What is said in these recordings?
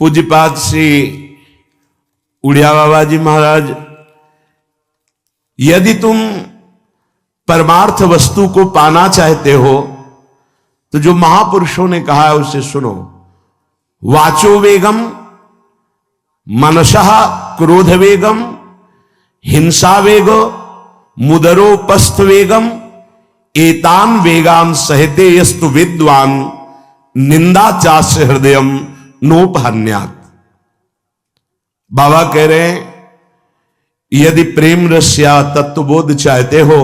पूज्यपाद श्री उड़िया बाबा जी महाराज, यदि तुम परमार्थ वस्तु को पाना चाहते हो तो जो महापुरुषों ने कहा है उसे सुनो। वाचो वेगम, मनसः क्रोध वेगम, हिंसा वेगो, मुदरोपस्थ वेगम, एतान वेगान सहते यस्तु विद्वान, निंदा चास्य हृदयम नोपहन्यात्। बाबा कह रहे हैं यदि प्रेम रस या तत्वबोध चाहते हो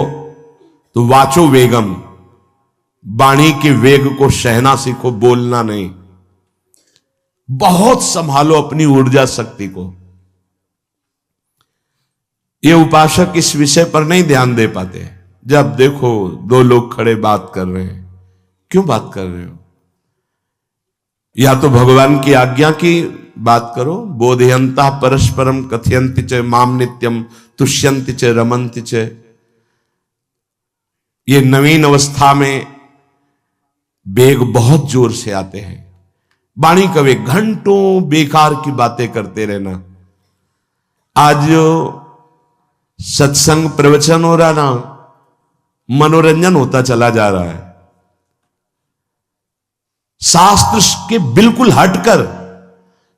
तो वाचो वेगम, वाणी के वेग को सहना सीखो, बोलना नहीं। बहुत संभालो अपनी ऊर्जा शक्ति को। ये उपासक इस विषय पर नहीं ध्यान दे पाते। जब देखो दो लोग खड़े बात कर रहे हैं, क्यों बात कर रहे हो? या तो भगवान की आज्ञा की बात करो। बोधयंता परस्परम कथयंति च माम नित्यम तुष्यंति च रमन्ति च। ये नवीन अवस्था में वेग बहुत जोर से आते हैं। वाणी का वेग, घंटों बेकार की बातें करते रहना। आज जो सत्संग प्रवचन हो रहा ना, मनोरंजन होता चला जा रहा है। शास्त्र के बिल्कुल हटकर,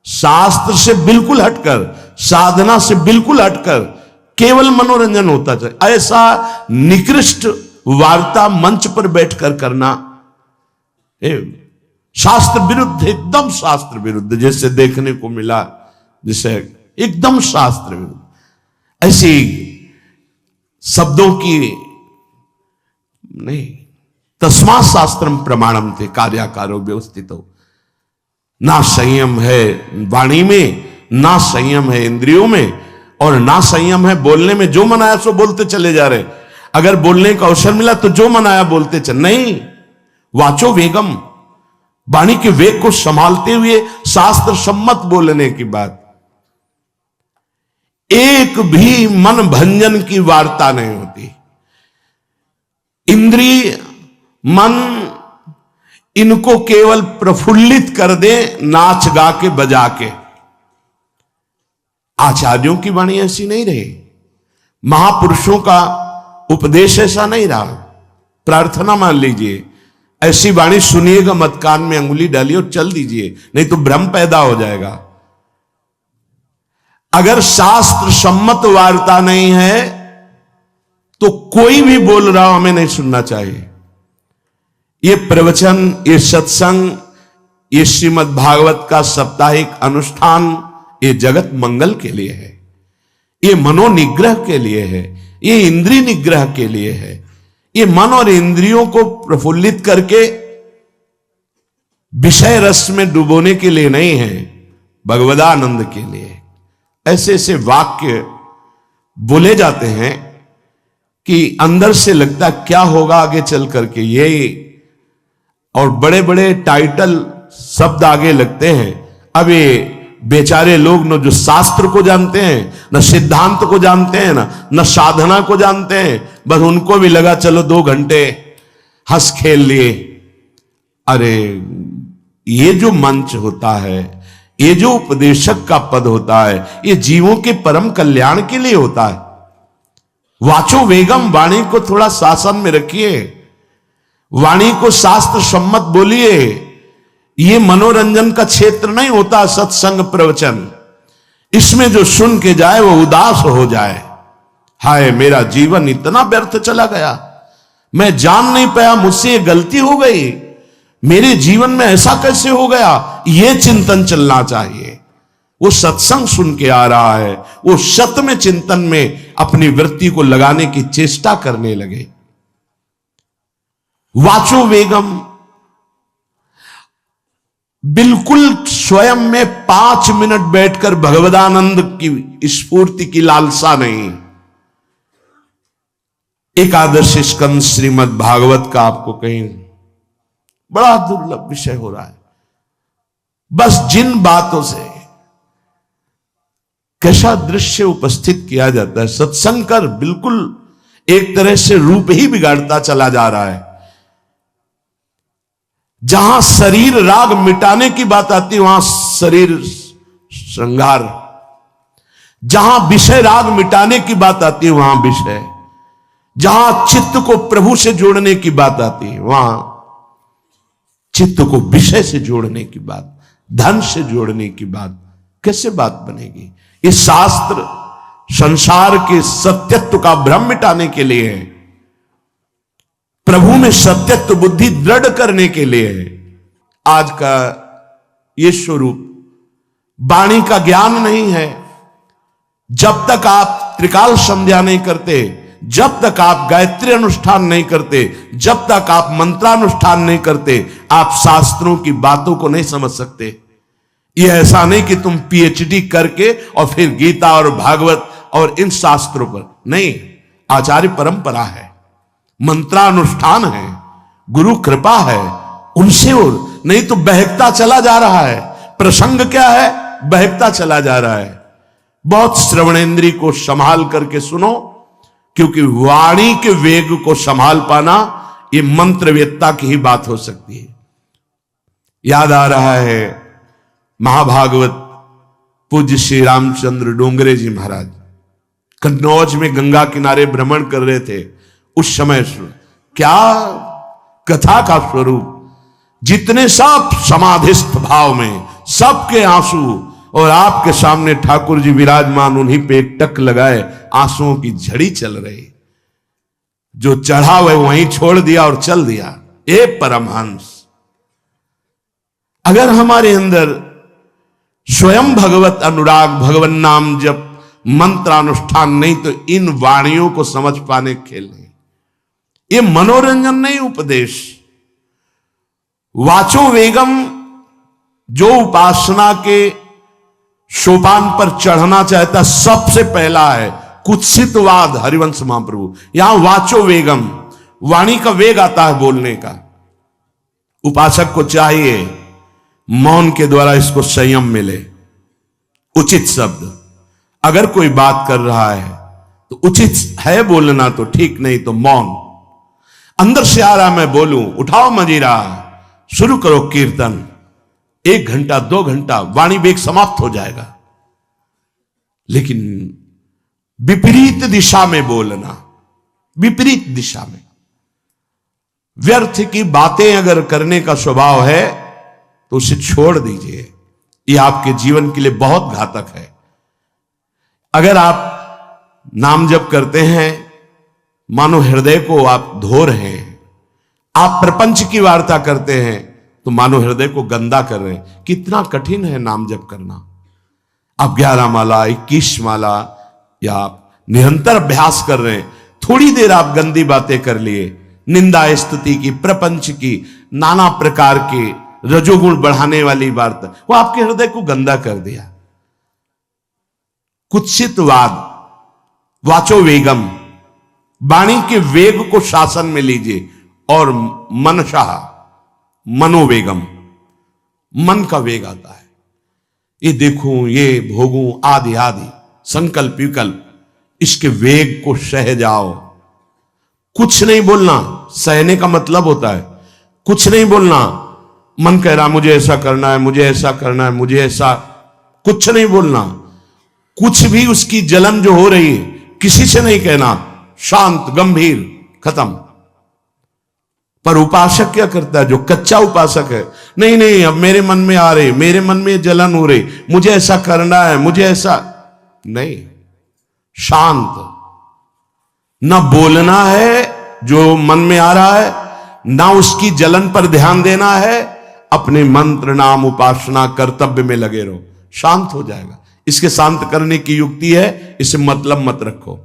शास्त्र से बिल्कुल हटकर, साधना से बिल्कुल हटकर केवल मनोरंजन होता चला। ऐसा निकृष्ट वार्ता मंच पर बैठकर करना शास्त्र विरुद्ध, एकदम शास्त्र विरुद्ध, जैसे देखने को मिला, जैसे एकदम शास्त्र विरुद्ध। ऐसी शब्दों की नहीं। तस्मा शास्त्रम प्रमाणम थे कार्याकारो व्यवस्थित हो। ना संयम है वाणी में, ना संयम है इंद्रियों में, और ना संयम है बोलने में। जो मन आया सो बोलते चले जा रहे। अगर बोलने का अवसर मिला तो जो मन आया बोलते चल, नहीं। वाचो वेगम, वाणी के वेग को संभालते हुए शास्त्र सम्मत बोलने की बात। एक भी मन भंजन की वार्ता नहीं होती। इंद्रिय मन इनको केवल प्रफुल्लित कर दे, नाच गा के बजा के। आचार्यों की वाणी ऐसी नहीं रही, महापुरुषों का उपदेश ऐसा नहीं रहा। प्रार्थना मान लीजिए, ऐसी वाणी सुनिएगा मत, कान में अंगुली डालिए और चल दीजिए, नहीं तो भ्रम पैदा हो जाएगा। अगर शास्त्र सम्मत वार्ता नहीं है तो कोई भी बोल रहा हो हमें नहीं सुनना चाहिए। ये प्रवचन, ये सत्संग, ये श्रीमद् भागवत का साप्ताहिक अनुष्ठान, ये जगत मंगल के लिए है, ये मनोनिग्रह के लिए है, ये इंद्रिय निग्रह के लिए है। ये मन और इंद्रियों को प्रफुल्लित करके विषय रस में डुबोने के लिए नहीं है, भगवदानंद के लिए। ऐसे ऐसे वाक्य बोले जाते हैं कि अंदर से लगता क्या होगा आगे चल करके, ये और बड़े बड़े टाइटल शब्द आगे लगते हैं। अब ये बेचारे लोग न जो शास्त्र को जानते हैं, न सिद्धांत को जानते हैं, न साधना को जानते हैं, बस उनको भी लगा चलो 2 घंटे हंस खेल लिए। अरे ये जो मंच होता है, ये जो उपदेशक का पद होता है, ये जीवों के परम कल्याण के लिए होता है। वाचो वेगम, वाणी को थोड़ा शासन में रखिए, वाणी को शास्त्र सम्मत बोलिए। ये मनोरंजन का क्षेत्र नहीं होता सत्संग प्रवचन। इसमें जो सुन के जाए वो उदास हो जाए, हाय मेरा जीवन इतना व्यर्थ चला गया, मैं जान नहीं पाया मुझसे ये गलती हो गई, मेरे जीवन में ऐसा कैसे हो गया, ये चिंतन चलना चाहिए। वो सत्संग सुन के आ रहा है, वो सत में चिंतन में अपनी वृत्ति को लगाने की चेष्टा करने लगे। वाचो वेगम, बिल्कुल स्वयं में 5 मिनट बैठकर भगवदानंद की स्फूर्ति की लालसा नहीं। एकादश स्कंद श्रीमद् भागवत का आपको कहीं बड़ा दुर्लभ विषय हो रहा है। बस जिन बातों से कैसा दृश्य उपस्थित किया जाता है, सत्संग कर बिल्कुल एक तरह से रूप ही बिगाड़ता चला जा रहा है। जहां शरीर राग मिटाने की बात आती है, वहां शरीर श्रृंगार। जहां विषय राग मिटाने की बात आती है वहां विषय, जहां चित्त को प्रभु से जोड़ने की बात आती है वहां चित्त को विषय से जोड़ने की बात, धन से जोड़ने की बात, कैसे बात बनेगी? इस शास्त्र संसार के सत्यत्व का भ्रम मिटाने के लिए है, प्रभु में सत्यत्व बुद्धि दृढ़ करने के लिए है। आज का ये स्वरूप वाणी का ज्ञान नहीं है। जब तक आप त्रिकाल संध्या नहीं करते, जब तक आप गायत्री अनुष्ठान नहीं करते, जब तक आप मंत्रानुष्ठान नहीं करते, आप शास्त्रों की बातों को नहीं समझ सकते। यह ऐसा नहीं कि तुम पीएचडी करके और फिर गीता और भागवत और इन शास्त्रों पर नहीं, आचार्य परंपरा है, मंत्रानुष्ठान है, गुरु कृपा है, उनसे और नहीं तो बहकता चला जा रहा है। प्रसंग क्या है? बहकता चला जा रहा है। बहुत श्रवणेंद्री को संभाल करके सुनो, क्योंकि वाणी के वेग को संभाल पाना ये मंत्रवेत्ता की ही बात हो सकती है। याद आ रहा है महाभागवत पूज्य श्री रामचंद्र डोंगरे जी महाराज कन्नौज में गंगा किनारे भ्रमण कर रहे थे। उस समय क्या कथा का स्वरूप, जितने सब समाधिस्थ भाव में, सबके आंसू, और आपके सामने ठाकुर जी विराजमान, उन्हीं पे एक टक लगाए, आंसुओं की झड़ी चल रही। जो चढ़ा वह वहीं छोड़ दिया और चल दिया। ए परमहंस, अगर हमारे अंदर स्वयं भगवत अनुराग, भगवन नाम जप, मंत्रानुष्ठान नहीं, तो इन वाणियों को समझ पाने खेल नहीं। ये मनोरंजन नहीं, उपदेश। वाचो वेगम जो उपासना के सोपान पर चढ़ना चाहता सबसे पहला है कुत्सितवाद। हरिवंश महाप्रभु यहां वाचो वेगम, वाणी का वेग आता है बोलने का। उपासक को चाहिए मौन के द्वारा इसको संयम मिले, उचित शब्द। अगर कोई बात कर रहा है तो उचित है बोलना तो ठीक, नहीं तो मौन। अंदर से आ रहा मैं बोलूं, उठाओ मजीरा, शुरू करो कीर्तन। 1 घंटा 2 घंटा वाणी वेग समाप्त हो जाएगा। लेकिन विपरीत दिशा में बोलना, विपरीत दिशा में, व्यर्थ की बातें अगर करने का स्वभाव है तो उसे छोड़ दीजिए। यह आपके जीवन के लिए बहुत घातक है। अगर आप नाम जप करते हैं, मानो हृदय को आप धो रहे हैं। आप प्रपंच की वार्ता करते हैं तो मानो हृदय को गंदा कर रहे हैं। कितना कठिन है नाम जप करना। आप 11 माला 21 माला या आप निरंतर अभ्यास कर रहे हैं, थोड़ी देर आप गंदी बातें कर लिए, निंदा स्तुति की, प्रपंच की, नाना प्रकार की रजोगुण बढ़ाने वाली वार्ता, वो आपके हृदय को गंदा कर दिया। कुत्सितवाद, वाचो वेगम, वाणी के वेग को शासन में लीजिए। और मनशाह, मनोवेगम, मन का वेग आता है। ये देखूं, ये भोगूं, आदि आदि संकल्प विकल्प, इसके वेग को सह जाओ। कुछ नहीं बोलना, सहने का मतलब होता है कुछ नहीं बोलना। मन कह रहा मुझे ऐसा करना है, मुझे ऐसा करना है, मुझे ऐसा, कुछ नहीं बोलना। कुछ भी उसकी जलन जो हो रही है किसी से नहीं कहना, शांत गंभीर, खत्म। पर उपासक क्या करता है? जो कच्चा उपासक है, नहीं नहीं अब मेरे मन में आ रही, मेरे मन में जलन हो रही, मुझे ऐसा करना है, मुझे ऐसा नहीं। शांत, ना बोलना है जो मन में आ रहा है, ना उसकी जलन पर ध्यान देना है, अपने मंत्र नाम उपासना कर्तव्य में लगे रहो, शांत हो जाएगा। इसके शांत करने की युक्ति है, इसे मतलब मत रखो।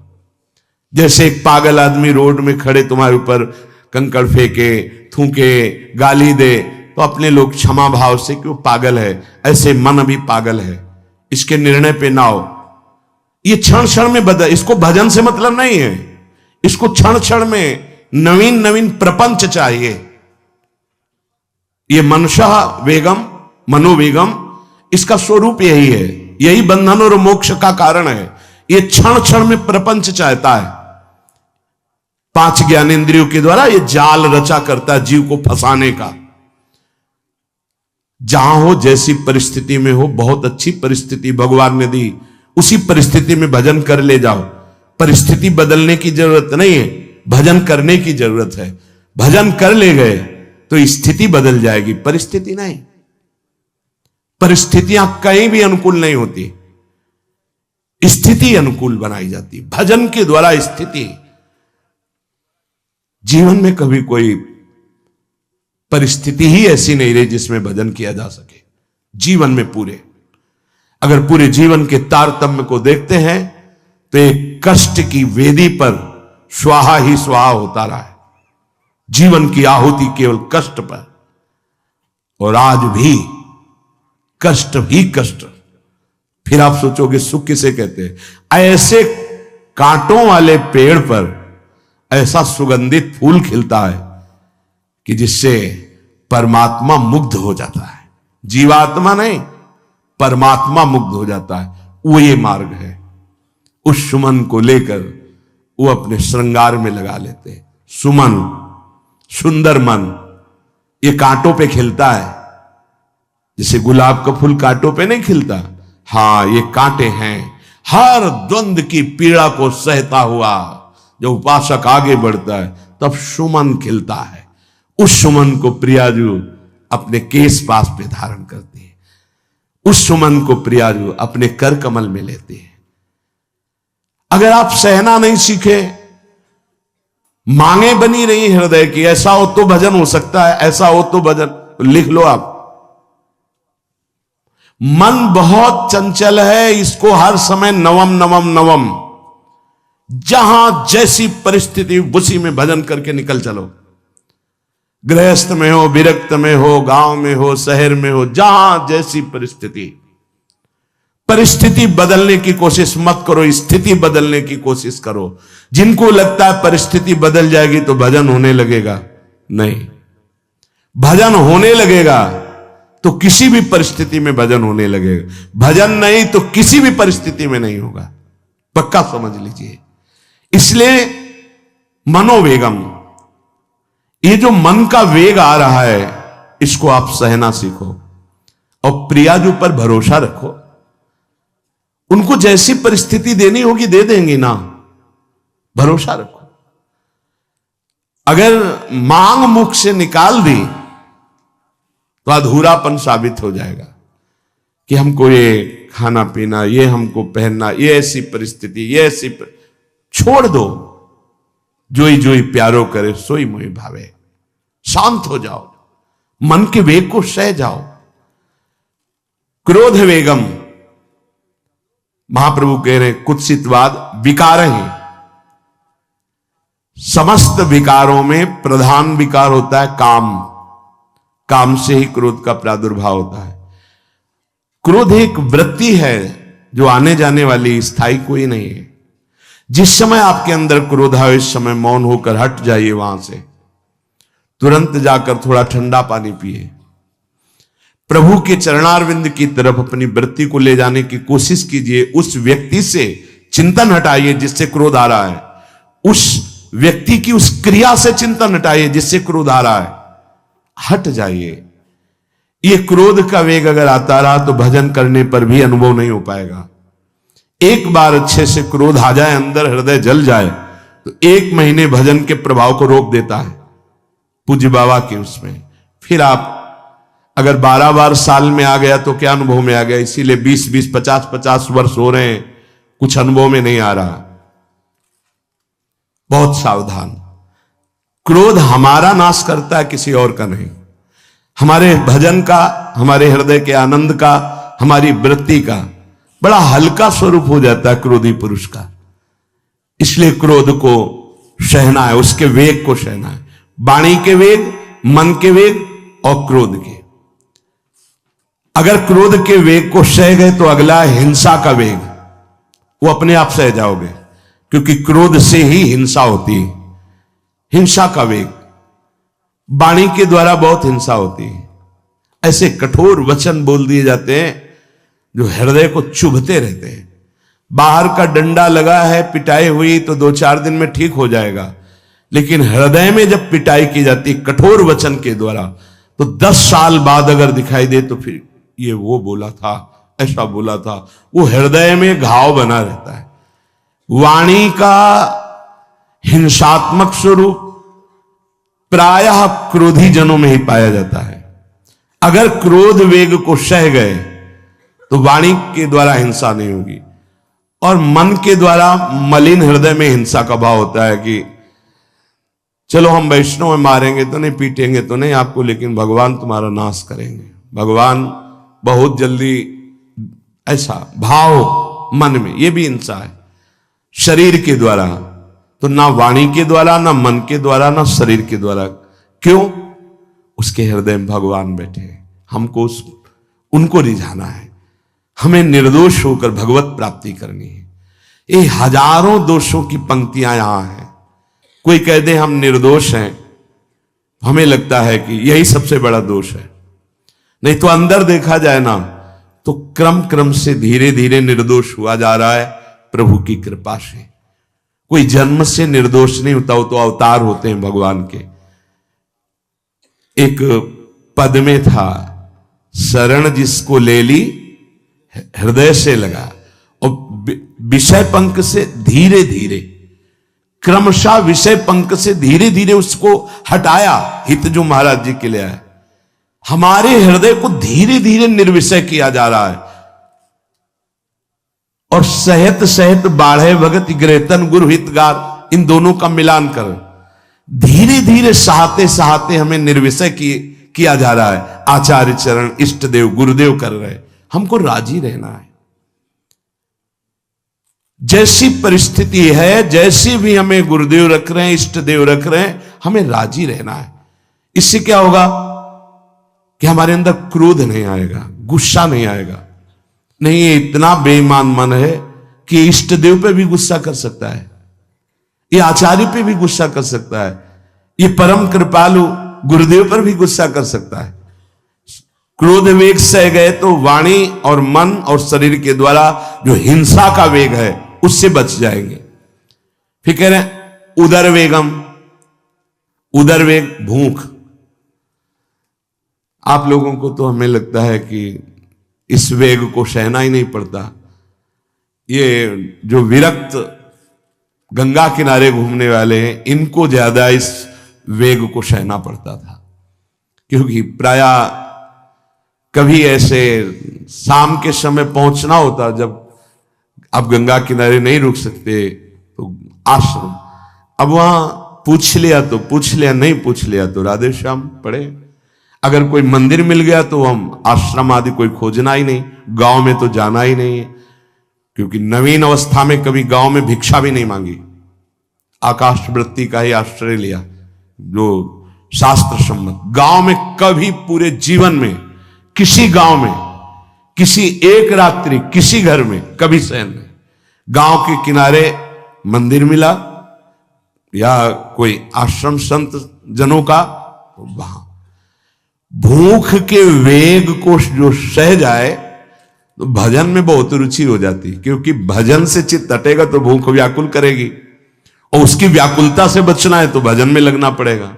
जैसे एक पागल आदमी रोड में खड़े तुम्हारे ऊपर कंकड़ फेंके, थूके, गाली दे, तो अपने लोग क्षमा भाव से कि वो पागल है, ऐसे मन भी पागल है, इसके निर्णय पे ना हो। ये क्षण क्षण में बदल, इसको भजन से मतलब नहीं है, इसको क्षण क्षण में नवीन नवीन प्रपंच चाहिए। ये मनसा वेगम, मनोवेगम, इसका स्वरूप यही है, यही बंधन और मोक्ष का कारण है। ये क्षण क्षण में प्रपंच चाहता है। 5 ज्ञानेंद्रियों के द्वारा ये जाल रचा करता है जीव को फंसाने का। जहां हो, जैसी परिस्थिति में हो, बहुत अच्छी परिस्थिति भगवान ने दी, उसी परिस्थिति में भजन कर ले जाओ। परिस्थिति बदलने की जरूरत नहीं है, भजन करने की जरूरत है। भजन कर ले गए तो स्थिति बदल जाएगी, परिस्थिति नहीं। परिस्थितियां कहीं भी अनुकूल नहीं होती, स्थिति अनुकूल बनाई जाती। भजन के द्वारा स्थिति। जीवन में कभी कोई परिस्थिति ही ऐसी नहीं रही जिसमें भजन किया जा सके। जीवन में पूरे, अगर पूरे जीवन के तारतम्य को देखते हैं तो एक कष्ट की वेदी पर स्वाहा ही स्वाहा होता रहा है। जीवन की आहुति केवल कष्ट पर, और आज भी कष्ट ही कष्ट। फिर आप सोचोगे सुख किसे कहते हैं? ऐसे कांटों वाले पेड़ पर ऐसा सुगंधित फूल खिलता है कि जिससे परमात्मा मुग्ध हो जाता है। जीवात्मा नहीं, परमात्मा मुग्ध हो जाता है। वो ये मार्ग है। उस सुमन को लेकर वो अपने श्रृंगार में लगा लेते हैं। सुमन, सुंदर मन, ये कांटों पे खिलता है। जैसे गुलाब का फूल कांटों पे नहीं खिलता, हां ये कांटे हैं। हर द्वंद की पीड़ा को सहता हुआ जब उपासक आगे बढ़ता है तब सुमन खिलता है। उस सुमन को प्रियाजू अपने केश पास पे धारण करती है। उस सुमन को प्रियाजू अपने कर कमल में लेती है। अगर आप सहना नहीं सीखे, मांगे बनी रही हृदय की, ऐसा हो तो भजन हो सकता है, ऐसा हो तो भजन, लिख लो आप। मन बहुत चंचल है, इसको हर समय नवम नवम नवम, जहां जैसी परिस्थिति उसी में भजन करके निकल चलो। गृहस्थ में हो, विरक्त में हो, गांव में हो, शहर में हो, जहां जैसी परिस्थिति, परिस्थिति बदलने की कोशिश मत करो, स्थिति बदलने की कोशिश करो। जिनको लगता है परिस्थिति बदल जाएगी तो भजन होने लगेगा, नहीं। भजन होने लगेगा तो किसी भी परिस्थिति में भजन होने लगेगा। भजन नहीं तो किसी भी परिस्थिति में नहीं होगा, पक्का समझ लीजिए। इसलिए मनोवेगम, ये जो मन का वेग आ रहा है, इसको आप सहना सीखो और प्रियाजू पर भरोसा रखो। उनको जैसी परिस्थिति देनी होगी दे देंगी ना, भरोसा रखो। अगर मांग मुख से निकाल दी तो अधूरापन साबित हो जाएगा कि हमको ये खाना पीना, ये हमको पहनना, ये ऐसी परिस्थिति, ये ऐसी छोड़ दो। जोई जोई प्यारो करे सोई मोहि भावे। शांत हो जाओ, मन के वेग को सह जाओ। क्रोध वेगम, महाप्रभु कह रहे कुत्सितवाद विकार है। समस्त विकारों में प्रधान विकार होता है काम। काम से ही क्रोध का प्रादुर्भाव होता है। क्रोध एक वृत्ति है जो आने जाने वाली, स्थायी कोई नहीं है। जिस समय आपके अंदर क्रोध आए, इस समय मौन होकर हट जाइए वहां से। तुरंत जाकर थोड़ा ठंडा पानी पिए। प्रभु के चरणारविंद की तरफ अपनी वृत्ति को ले जाने की कोशिश कीजिए। उस व्यक्ति से चिंतन हटाइए जिससे क्रोध आ रहा है। उस व्यक्ति की उस क्रिया से चिंतन हटाइए जिससे क्रोध आ रहा है। हट जाइए। ये क्रोध का वेग अगर आता रहा तो भजन करने पर भी अनुभव नहीं हो पाएगा। एक बार अच्छे से क्रोध आ जाए, अंदर हृदय जल जाए, तो 1 महीने भजन के प्रभाव को रोक देता है पूज्य बाबा के उसमें। फिर आप अगर 12 बार साल में आ गया तो क्या अनुभव में आ गया। इसीलिए 20-20, 50-50 वर्ष हो रहे हैं, कुछ अनुभव में नहीं आ रहा। बहुत सावधान। क्रोध हमारा नाश करता है, किसी और का नहीं। हमारे भजन का, हमारे हृदय के आनंद का, हमारी वृत्ति का बड़ा हल्का स्वरूप हो जाता है क्रोधी पुरुष का। इसलिए क्रोध को सहना है, उसके वेग को सहना है। वाणी के वेग, मन के वेग और क्रोध के। अगर क्रोध के वेग को सह गए तो अगला हिंसा का वेग, वो अपने आप सह जाओगे, क्योंकि क्रोध से ही हिंसा होती है। हिंसा का वेग, वाणी के द्वारा बहुत हिंसा होती है। ऐसे कठोर वचन बोल दिए जाते हैं जो हृदय को चुभते रहते हैं। बाहर का डंडा लगा है, पिटाई हुई तो 2-4 दिन में ठीक हो जाएगा, लेकिन हृदय में जब पिटाई की जाती कठोर वचन के द्वारा तो 10 साल बाद अगर दिखाई दे तो फिर ये वो बोला था, ऐसा बोला था। वो हृदय में घाव बना रहता है। वाणी का हिंसात्मक स्वरूप प्रायः क्रोधी जनों में ही पाया जाता है। अगर क्रोध वेग को सह गए तो वाणी के द्वारा हिंसा नहीं होगी। और मन के द्वारा मलिन हृदय में हिंसा का भाव होता है कि चलो हम वैष्णव में मारेंगे तो नहीं, पीटेंगे तो नहीं आपको, लेकिन भगवान तुम्हारा नाश करेंगे, भगवान बहुत जल्दी, ऐसा भाव मन में, ये भी हिंसा है। शरीर के द्वारा तो ना वाणी के द्वारा, ना मन के द्वारा, ना शरीर के द्वारा। क्यों? उसके हृदय में भगवान बैठे हैं। हमको उनको रिझाना है, हमें निर्दोष होकर भगवत प्राप्ति करनी है। ये हजारों दोषों की पंक्तियां यहां हैं। कोई कह दे हम निर्दोष हैं, हमें लगता है कि यही सबसे बड़ा दोष है। नहीं तो अंदर देखा जाए ना तो क्रम क्रम से धीरे धीरे निर्दोष हुआ जा रहा है प्रभु की कृपा से। कोई जन्म से निर्दोष नहीं होता, वो तो अवतार होते हैं भगवान के। एक पद में था, शरण जिसको ले ली हृदय से लगा, और विषय पंख से धीरे धीरे, क्रमशः विषय पंख से धीरे धीरे उसको हटाया। हित जो महाराज जी के लिए आए, हमारे हृदय को धीरे धीरे निर्विषय किया जा रहा है। और सहत सहत बाढ़े भगत ग्रेतन गुरु हितगार, इन दोनों का मिलान कर धीरे धीरे सहाते सहाते हमें निर्विषय किया जा रहा है। आचार्य चरण इष्ट देव गुरुदेव कर रहे, हमको राजी रहना है। जैसी परिस्थिति है, जैसी भी हमें गुरुदेव रख रहे हैं, इष्ट देव रख रहे हैं, हमें राजी रहना है। इससे क्या होगा कि हमारे अंदर क्रोध नहीं आएगा, गुस्सा नहीं आएगा। नहीं, ये इतना बेईमान मन है कि इष्ट देव पे भी गुस्सा कर सकता है, ये आचार्य पे भी गुस्सा कर सकता है, ये परम कृपालु गुरुदेव पर भी गुस्सा कर सकता है। क्रोध वेग सह गए तो वाणी और मन और शरीर के द्वारा जो हिंसा का वेग है उससे बच जाएंगे। फिर कह रहे हैं उदर वेगम, उदर वेग भूख। आप लोगों को तो हमें लगता है कि इस वेग को सहना ही नहीं पड़ता। ये जो विरक्त गंगा किनारे घूमने वाले हैं, इनको ज्यादा इस वेग को सहना पड़ता था, क्योंकि प्रायः कभी ऐसे शाम के समय पहुंचना होता, जब आप गंगा किनारे नहीं रुक सकते तो आश्रम, अब वहां पूछ लिया तो पूछ लिया, नहीं पूछ लिया तो राधे श्याम पढ़े। अगर कोई मंदिर मिल गया तो हम आश्रम आदि कोई खोजना ही नहीं, गांव में तो जाना ही नहीं है, क्योंकि नवीन अवस्था में कभी गांव में भिक्षा भी नहीं मांगी, आकाश वृत्ति का ही आश्रय लिया जो शास्त्र सम्मत। गांव में कभी पूरे जीवन में किसी गांव में किसी एक रात्रि किसी घर में कभी शयन नहीं। गांव के किनारे मंदिर मिला या कोई आश्रम संत जनों का, तो वहां भूख के वेग को जो सह जाए तो भजन में बहुत रुचि हो जाती, क्योंकि भजन से चित्त हटेगा तो भूख व्याकुल करेगी, और उसकी व्याकुलता से बचना है तो भजन में लगना पड़ेगा।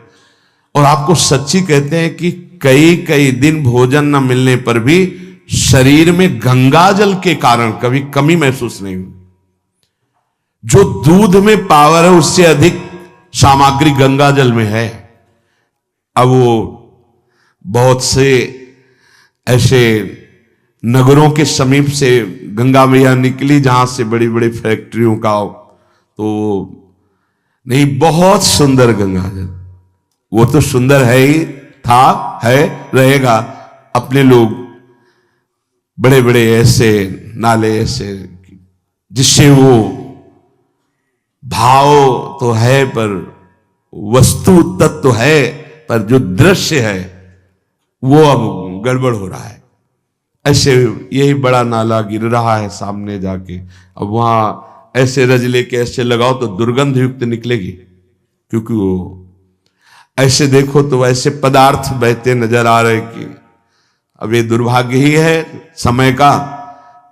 और आपको सच्ची कहते हैं कि कई कई दिन भोजन न मिलने पर भी शरीर में गंगा जल के कारण कभी कमी महसूस नहीं हुई। जो दूध में पावर है उससे अधिक सामग्री गंगा जल में है। अब वो बहुत से ऐसे नगरों के समीप से गंगा मैया निकली जहां से बड़ी बड़ी फैक्ट्रियों का, तो नहीं, बहुत सुंदर गंगा जल, वो तो सुंदर है ही, था, है, रहेगा। अपने लोग बड़े बड़े ऐसे नाले ऐसे, जिससे वो भाव तो है पर वस्तु तत्व है, पर जो दृश्य है वो अब गड़बड़ हो रहा है। ऐसे यही बड़ा नाला गिर रहा है सामने जाके, अब वहां ऐसे रज लेके ऐसे लगाओ तो दुर्गंध युक्त निकलेगी, क्योंकि वो ऐसे देखो तो ऐसे पदार्थ बहते नजर आ रहे कि अब ये दुर्भाग्य ही है समय का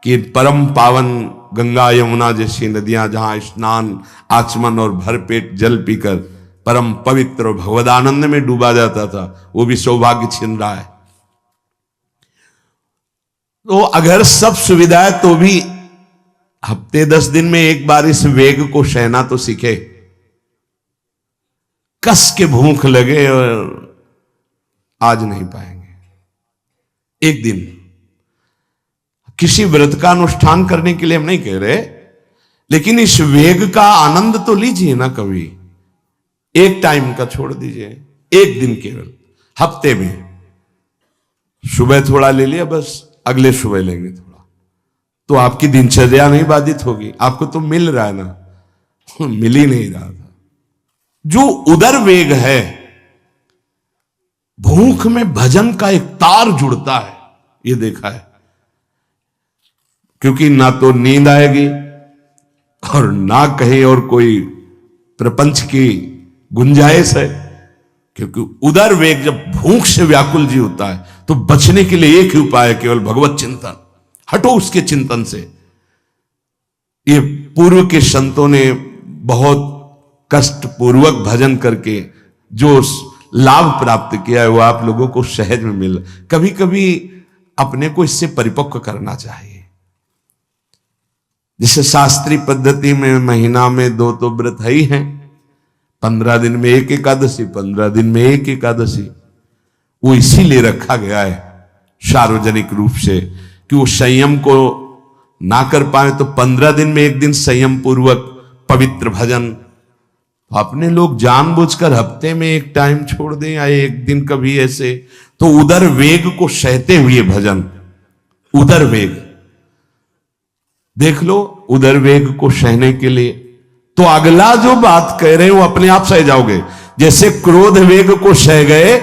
कि परम पावन गंगा यमुना जैसी नदियां जहां स्नान आचमन और भरपेट जल पीकर परम पवित्र और भगवदानंद में डूबा जाता था, वो भी सौभाग्य छिन रहा है। तो अगर सब सुविधा है तो भी हफ्ते 10 दिन में एक बार इस वेग को सहना तो सीखे। कस के भूख लगे और आज नहीं पाएंगे। एक दिन किसी व्रत का अनुष्ठान करने के लिए हम नहीं कह रहे, लेकिन इस वेग का आनंद तो लीजिए ना कभी। एक टाइम का छोड़ दीजिए, एक दिन केवल हफ्ते में सुबह थोड़ा ले लिया, बस अगले सुबह लेंगे थोड़ा, तो आपकी दिनचर्या नहीं बाधित होगी। आपको तो मिल रहा है ना, मिल ही नहीं रहा था। जो उदर वेग है, भूख में भजन का एक तार जुड़ता है, ये देखा है। क्योंकि ना तो नींद आएगी और ना कहीं और कोई प्रपंच की गुंजाइश है। क्योंकि उदर वेग जब भूख से व्याकुल जी होता है तो बचने के लिए एक ही उपाय है, केवल भगवत चिंतन। हटो उसके चिंतन से। ये पूर्व के संतों ने बहुत कष्ट पूर्वक भजन करके जो लाभ प्राप्त किया है वो आप लोगों को सहज में मिल। कभी कभी अपने को इससे परिपक्व करना चाहिए। जैसे शास्त्रीय पद्धति में महीना में 2 तो व्रत है ही हैं, 15 दिन में एक एकादशी, 15 दिन में एक एकादशी। वो इसीलिए रखा गया है सार्वजनिक रूप से कि वो संयम को ना कर पाए तो 15 दिन में एक दिन संयम पूर्वक पवित्र भजन। अपने लोग जानबूझकर हफ्ते में एक टाइम छोड़ दें या एक दिन कभी ऐसे, तो उदर वेग को सहते हुए भजन। उदर वेग देख लो, उदर वेग को सहने के लिए तो अगला जो बात कह रहे हैं वो अपने आप सह जाओगे। जैसे क्रोध वेग को सह गए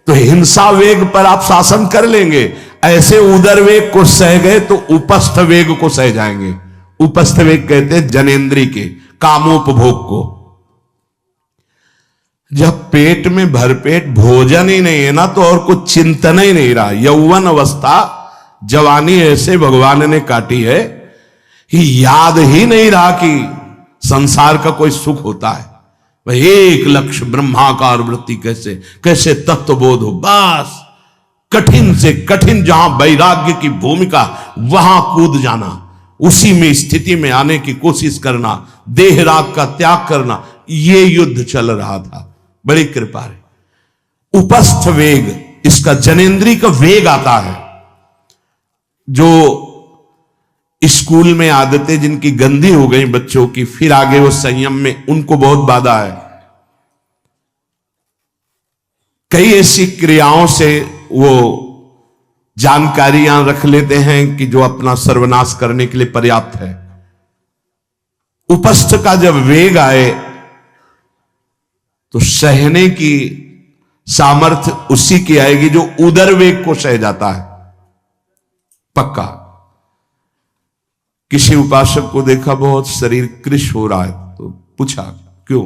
तो हिंसा वेग पर आप शासन कर लेंगे, ऐसे उदर वेग को सह गए तो उपस्थ वेग को सह जाएंगे। उपस्थ वेग कहते हैं जनेन्द्री के कामोपभोग को। जब पेट में भरपेट भोजन ही नहीं है ना तो और कुछ चिंतन ही नहीं रहा। यौवन अवस्था, जवानी ऐसे भगवान ने काटी है कि याद ही नहीं रहा कि संसार का कोई सुख होता है। भाई एक लक्ष्य ब्रह्माकार वृत्ति कैसे कैसे तत्वबोध हो, बस कठिन से कठिन जहां वैराग्य की भूमिका वहां कूद जाना, उसी में स्थिति में आने की कोशिश करना, देह राग का त्याग करना, ये युद्ध चल रहा था। बड़ी कृपा है। उपस्थ वेग, इसका जनेन्द्री का वेग आता है। जो स्कूल में आदतें जिनकी गंदी हो गई बच्चों की, फिर आगे वो संयम में, उनको बहुत बाधा है। कई ऐसी क्रियाओं से वो जानकारियां रख लेते हैं कि जो अपना सर्वनाश करने के लिए पर्याप्त है। उपस्थ का जब वेग आए तो सहने की सामर्थ्य उसी की आएगी जो उदर वेग को सह जाता है। पक्का। किसी उपासक को देखा बहुत शरीर कृश हो रहा है तो पूछा क्यों,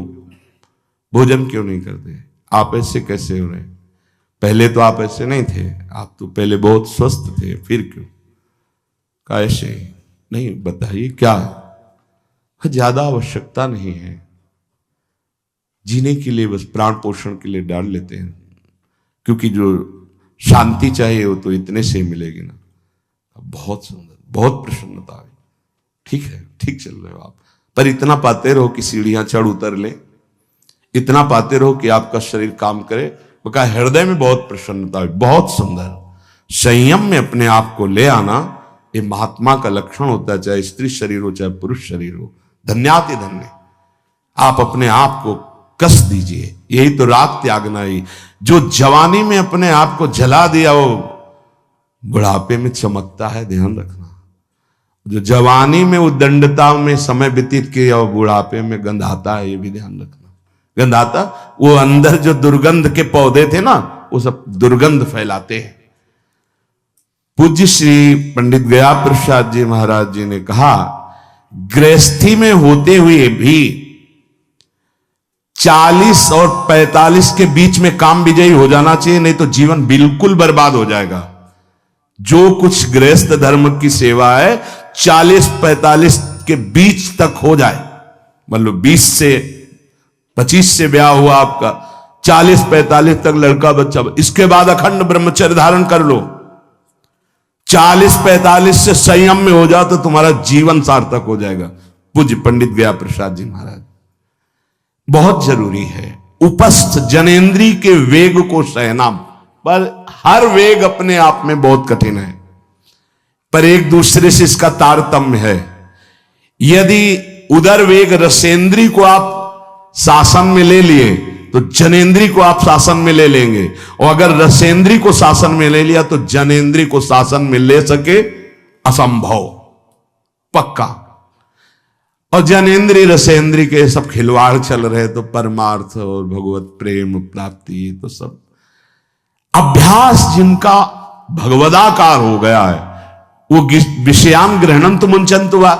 भोजन क्यों नहीं करते, आप ऐसे कैसे हो रहे हैं? पहले तो आप ऐसे नहीं थे, आप तो पहले बहुत स्वस्थ थे, फिर क्यों? कहा ऐसे नहीं, बताइए क्या है? ज्यादा आवश्यकता नहीं है, जीने के लिए बस प्राण पोषण के लिए डाल लेते हैं, क्योंकि जो शांति चाहिए वो तो इतने से ही मिलेगी ना। बहुत सुंदर, बहुत प्रसन्नता है। ठीक है, ठीक चल रहे हो आप, पर इतना पाते रहो कि सीढ़ियां चढ़ उतर ले, इतना पाते रहो कि आपका शरीर काम करे। वो कहा हृदय में बहुत प्रसन्नता है, बहुत सुंदर। संयम में अपने आप को ले आना ये महात्मा का लक्षण होता है, चाहे स्त्री शरीर हो चाहे पुरुष शरीर हो। धन्याति धन्य। आप अपने आप को कस दीजिए, यही तो राग त्यागना ही। जो जवानी में अपने आप को जला दिया वो बुढ़ापे में चमकता है, ध्यान रखना। जो जवानी में उद्दंडता में समय व्यतीत किया वो बुढ़ापे में गंधाता है, ये भी ध्यान रखना। गंधाता वो अंदर जो दुर्गंध के पौधे थे ना, वो सब दुर्गंध फैलाते हैं। पूज्य श्री पंडित गया प्रसाद जी महाराज जी ने कहा, गृहस्थी में होते हुए भी 40 और 45 के बीच में काम विजयी हो जाना चाहिए, नहीं तो जीवन बिल्कुल बर्बाद हो जाएगा। जो कुछ गृहस्थ धर्म की सेवा है 40-45 के बीच तक हो जाए, मतलब 20 से 25 से ब्याह हुआ आपका, 40-45 तक लड़का बच्चा, इसके बाद अखंड ब्रह्मचर्य धारण कर लो। 40-45 से संयम में हो जाओ तो तुम्हारा जीवन सार्थक हो जाएगा। पूज्य पंडित गया प्रसाद जी महाराज। बहुत जरूरी है उपस्थ जनेन्द्री के वेग को सहना, पर हर वेग अपने आप में बहुत कठिन है, पर एक दूसरे से इसका तारतम्य है। यदि उदर वेग रसेंद्री को आप शासन में ले लिए तो जनेन्द्री को आप शासन में ले लेंगे, और अगर रसेंद्री को शासन में ले लिया तो जनेन्द्री को शासन में ले सके असंभव, पक्का। और जनेन्द्री रसेंद्री के सब खिलवाड़ चल रहे तो परमार्थ और भगवत प्रेम प्राप्ति, तो सब अभ्यास जिनका भगवदाकार हो गया है वो विषयान ग्रहणंत मुंचंत हुआ।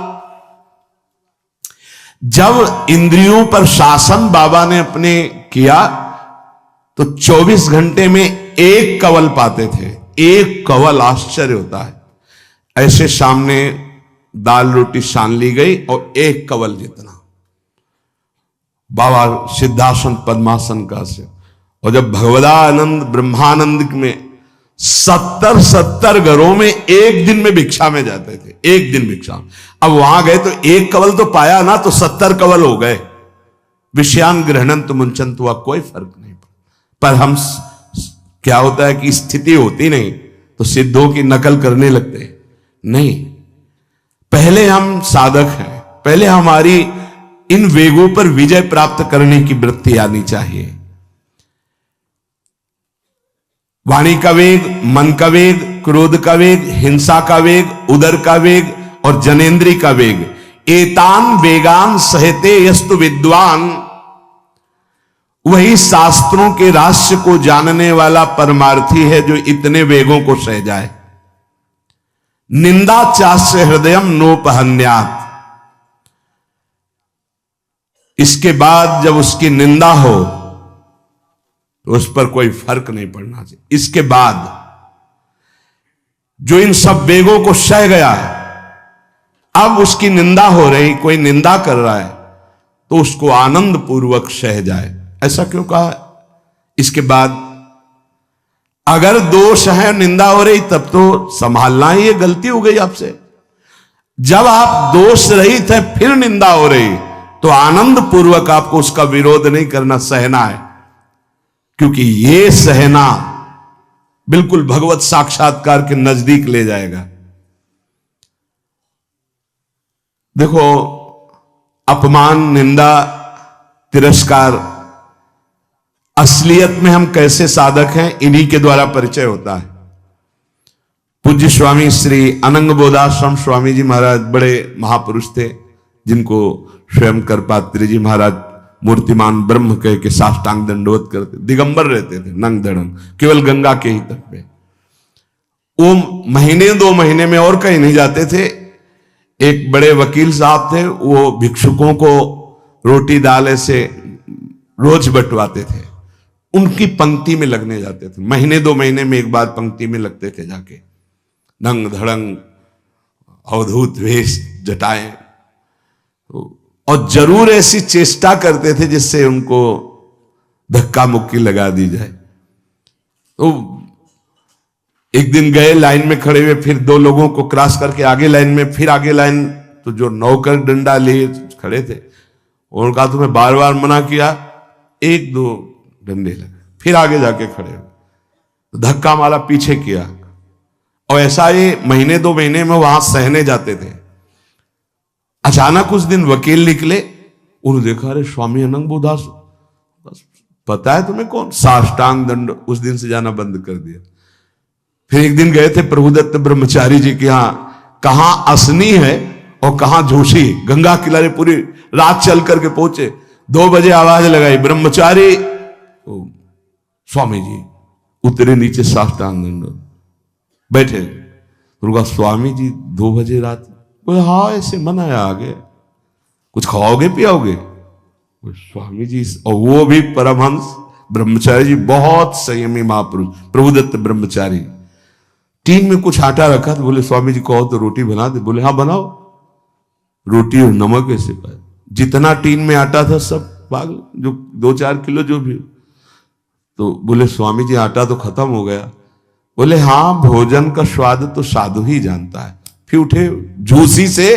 जब इंद्रियों पर शासन बाबा ने अपने किया तो 24 घंटे में एक कवल पाते थे। एक कवल, आश्चर्य होता है। ऐसे सामने दाल रोटी सान ली गई और एक कवल जितना बाबा सिद्धासन पद्मासन का से। और जब भगवदानंद ब्रह्मानंद में 70 घरों में एक दिन में भिक्षा में जाते थे, एक दिन भिक्षा। अब वहां गए तो एक कवल तो पाया ना, तो 70 कवल हो गए। विषयान ग्रहणंत मुंचंत हुआ, कोई फर्क नहीं पड़ा। पर हम क्या होता है कि स्थिति होती नहीं तो सिद्धों की नकल करने लगते नहीं। पहले हम साधक हैं, पहले हमारी इन वेगों पर विजय प्राप्त करने की वृत्ति आनी चाहिए। वाणी का वेग, मन का वेग, क्रोध का वेग, हिंसा का वेग, उदर का वेग और जनेन्द्री का वेग, एतान वेगान सहते यस्तु विद्वान, वही शास्त्रों के रहस्य को जानने वाला परमार्थी है जो इतने वेगों को सह जाए। निंदा चास्य हृदयम नोपहन्यात, इसके बाद जब उसकी निंदा हो तो उस पर कोई फर्क नहीं पड़ना चाहिए। इसके बाद जो इन सब वेगों को सह गया है, अब उसकी निंदा हो रही, कोई निंदा कर रहा है तो उसको आनंद पूर्वक सह जाए। ऐसा क्यों कहा? इसके बाद अगर दोष है, निंदा हो रही, तब तो संभालना ही, ये गलती हो गई आपसे। जब आप दोष रहित है फिर निंदा हो रही तो आनंद पूर्वक आपको उसका विरोध नहीं करना, सहना है। क्योंकि ये सहना बिल्कुल भगवत साक्षात्कार के नजदीक ले जाएगा। देखो, अपमान, निंदा, तिरस्कार, असलियत में हम कैसे साधक हैं इन्हीं के द्वारा परिचय होता है। पूज्य स्वामी श्री अनंग बोधाश्रम स्वामी जी महाराज बड़े महापुरुष थे, जिनको स्वयं करपात्री जी महाराज मूर्तिमान ब्रह्म कह के साष्टांग दंडवत करते, दिगंबर रहते थे, नंग धड़ंग, केवल गंगा के ही तट पे। वो महीने 2 महीने में और कहीं नहीं जाते थे। एक बड़े वकील साहब थे, वो भिक्षुकों को रोटी दाल ऐसे रोज बंटवाते थे, उनकी पंक्ति में लगने जाते थे। महीने 2 महीने में एक बार पंक्ति में लगते थे जाके, नंग धड़ंग, अवधूत वेश, जटाएं, और जरूर ऐसी चेष्टा करते थे जिससे उनको धक्का मुक्की लगा दी जाए। तो एक दिन गए, लाइन में खड़े हुए, फिर 2 लोगों को क्रॉस करके आगे लाइन में, फिर आगे लाइन, तो जो नौकर डंडा लिए खड़े थे उन्होंने कहा तुम्हें बार बार मना किया, 1-2 डंडे लगे, फिर आगे जाके खड़े हुए, तो धक्का मारा, पीछे किया। और ऐसा ये महीने 2 महीने में वहां सहने जाते थे। अचानक उस दिन वकील निकले, उन्होंने देखा, अरे स्वामी अनंग बोधास, पता है तुम्हें कौन? साष्टांग दंड। उस दिन से जाना बंद कर दिया। फिर एक दिन गए थे प्रभुदत्त ब्रह्मचारी जी के यहां, कहां असनी है और कहां जोशी, गंगा किनारे पूरी रात चल करके पहुंचे। 2 बजे आवाज लगाई, ब्रह्मचारी, स्वामी जी उतरे नीचे, साष्टांग दंड, बैठे। उनका स्वामी जी 2 बजे रात, बोले हाँ ऐसे मन आया, आगे कुछ खाओगे पियाओगे? स्वामी जी, और वो भी परमहंस ब्रह्मचारी जी, बहुत संयमी महापुरुष, प्रभुदत्त ब्रह्मचारी। टीन में कुछ आटा रखा तो बोले स्वामी जी कहो तो रोटी बना दे। बोले हाँ बनाओ। रोटी और नमक ऐसे पाए, जितना टीन में आटा था सब पागल, जो 2-4 किलो जो भी। तो बोले स्वामी जी आटा तो खत्म हो गया। बोले हाँ, भोजन का स्वाद तो साधु ही जानता है। फिर उठे, झूसी से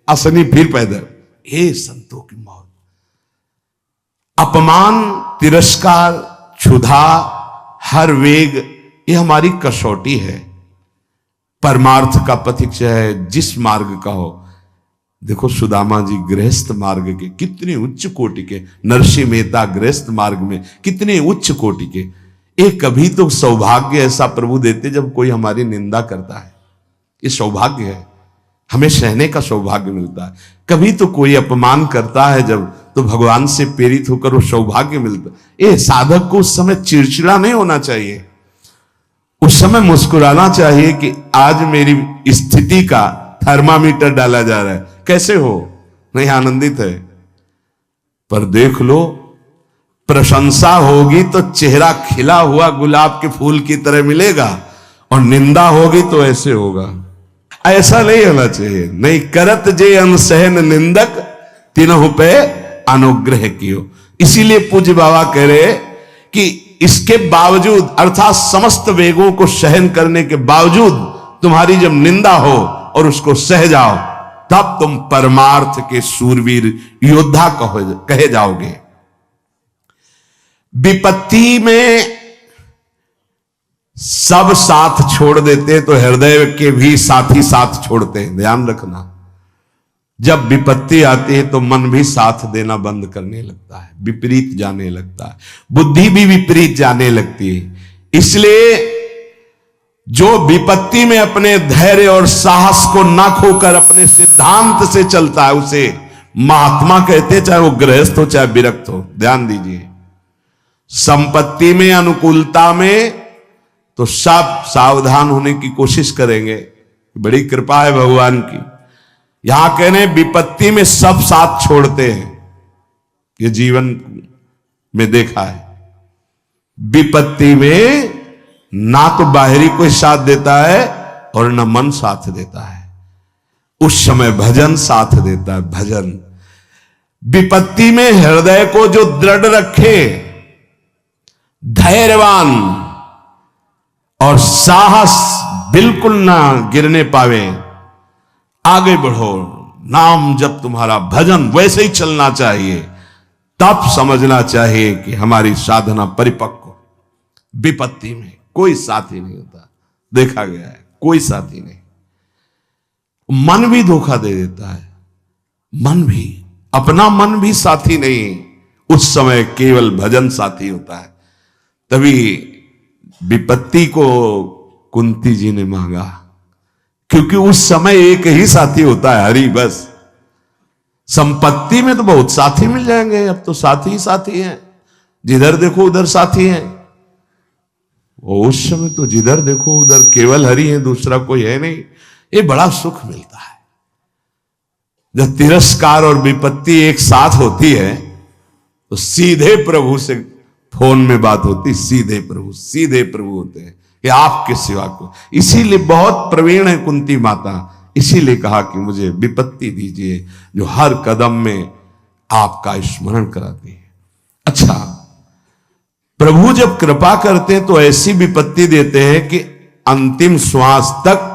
असनी फिर पैदा। हे संतों की मौत, अपमान, तिरस्कार, क्षुधा, हर वेग, ये हमारी कसौटी है। परमार्थ का पथिक चाहे जिस मार्ग का हो। देखो सुदामा जी गृहस्थ मार्ग के कितने उच्च कोटि के, नरसिंह मेहता गृहस्थ मार्ग में कितने उच्च कोटि के। एक कभी तो सौभाग्य ऐसा प्रभु देते जब कोई हमारी निंदा करता है, ये सौभाग्य है, हमें सहने का सौभाग्य मिलता है। कभी तो कोई अपमान करता है जब, तो भगवान से प्रेरित होकर वो सौभाग्य मिलता है। ये साधक को उस समय चिड़चिड़ा नहीं होना चाहिए, उस समय मुस्कुराना चाहिए कि आज मेरी स्थिति का थर्मामीटर डाला जा रहा है, कैसे हो, नहीं आनंदित है। पर देख लो, प्रशंसा होगी तो चेहरा खिला हुआ गुलाब के फूल की तरह मिलेगा, और निंदा होगी तो ऐसे होगा। ऐसा नहीं होना चाहिए। नहीं करत जे अनसहन निंदक, तीनों पे अनुग्रह कियो। इसीलिए पूज्य बाबा कह रहे कि इसके बावजूद, अर्थात समस्त वेगों को सहन करने के बावजूद तुम्हारी जब निंदा हो और उसको सह जाओ, तब तुम परमार्थ के शूरवीर योद्धा कहे जाओगे। विपत्ति में सब साथ छोड़ देते तो हृदय के भी साथी साथ छोड़ते हैं, ध्यान रखना। जब विपत्ति आती है तो मन भी साथ देना बंद करने लगता है, विपरीत जाने लगता है, बुद्धि भी विपरीत जाने लगती है। इसलिए जो विपत्ति में अपने धैर्य और साहस को ना खोकर अपने सिद्धांत से चलता है उसे महात्मा कहते, चाहे वो गृहस्थ हो चाहे विरक्त हो। ध्यान दीजिए, संपत्ति में, अनुकूलता में तो सब सावधान होने की कोशिश करेंगे, बड़ी कृपा है भगवान की। यहां कहने विपत्ति में सब साथ छोड़ते हैं, ये जीवन में देखा है। विपत्ति में ना तो बाहरी कोई साथ देता है और ना मन साथ देता है, उस समय भजन साथ देता है, भजन। विपत्ति में हृदय को जो दृढ़ रखे, धैर्यवान और साहस बिल्कुल ना गिरने पावे, आगे बढ़ो, नाम जब तुम्हारा भजन वैसे ही चलना चाहिए, तब समझना चाहिए कि हमारी साधना परिपक्व। विपत्ति में कोई साथी नहीं होता, देखा गया है, कोई साथी नहीं। मन भी धोखा दे देता है, मन भी, अपना मन भी साथी नहीं, उस समय केवल भजन साथी होता है। तभी विपत्ति को कुंती जी ने मांगा, क्योंकि उस समय एक ही साथी होता है, हरि बस। संपत्ति में तो बहुत साथी मिल जाएंगे, अब तो साथी ही साथी हैं, जिधर देखो उधर साथी हैं। और उस समय तो जिधर देखो उधर केवल हरि है, दूसरा कोई है नहीं। ये बड़ा सुख मिलता है जब तिरस्कार और विपत्ति एक साथ होती है, तो सीधे प्रभु से फोन में बात होती, सीधे प्रभु होते हैं कि आपके सिवा को। इसीलिए बहुत प्रवीण है कुंती माता, इसीलिए कहा कि मुझे विपत्ति दीजिए जो हर कदम में आपका स्मरण कराती है। अच्छा, प्रभु जब कृपा करते हैं तो ऐसी विपत्ति देते हैं कि अंतिम श्वास तक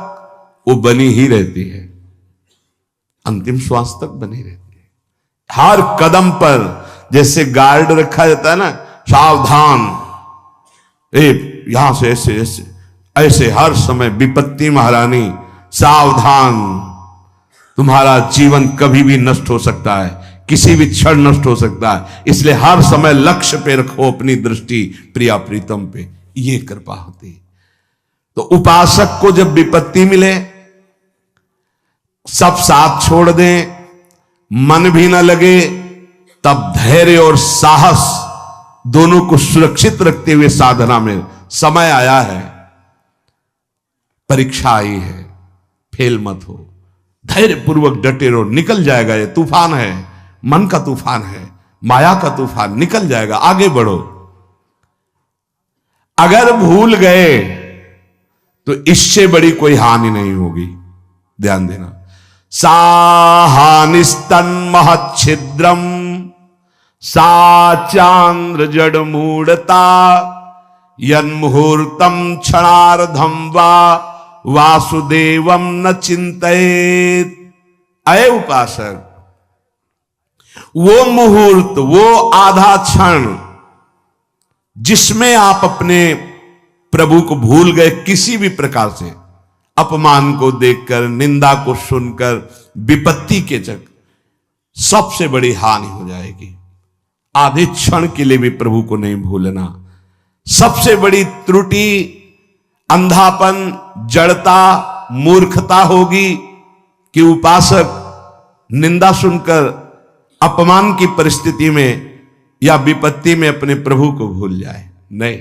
वो बनी ही रहती है, अंतिम श्वास तक बनी रहती है। हर कदम पर जैसे गार्ड रखा जाता है ना, सावधान, यहां से ऐसे ऐसे ऐसे हर समय विपत्ति महारानी सावधान, तुम्हारा जीवन कभी भी नष्ट हो सकता है, किसी भी क्षण नष्ट हो सकता है, इसलिए हर समय लक्ष्य पे रखो अपनी दृष्टि, प्रिया प्रीतम पे। ये कृपा होती। तो उपासक को जब विपत्ति मिले, सब साथ छोड़ दें, मन भी ना लगे, तब धैर्य और साहस दोनों को सुरक्षित रखते हुए साधना में समय आया है, परीक्षा आई है, फेल मत हो, धैर्य पूर्वक डटे रहो, निकल जाएगा। ये तूफान है, मन का तूफान है, माया का तूफान, निकल जाएगा, आगे बढ़ो। अगर भूल गए तो इससे बड़ी कोई हानि नहीं होगी, ध्यान देना। साहानिस्तन महच्छिद्रम सा चांद्र जड़ मूढ़ता यन्मुहूर्तम क्षणार्धम वा वासुदेवम न चिंतयेत। अय उपासक, वो मुहूर्त, वो आधा क्षण जिसमें आप अपने प्रभु को भूल गए, किसी भी प्रकार से अपमान को देखकर, निंदा को सुनकर, विपत्ति के चक सबसे बड़ी हानि हो जाएगी। आधे क्षण के लिए भी प्रभु को नहीं भूलना सबसे बड़ी त्रुटि, अंधापन, जड़ता, मूर्खता होगी कि उपासक निंदा सुनकर अपमान की परिस्थिति में या विपत्ति में अपने प्रभु को भूल जाए। नहीं,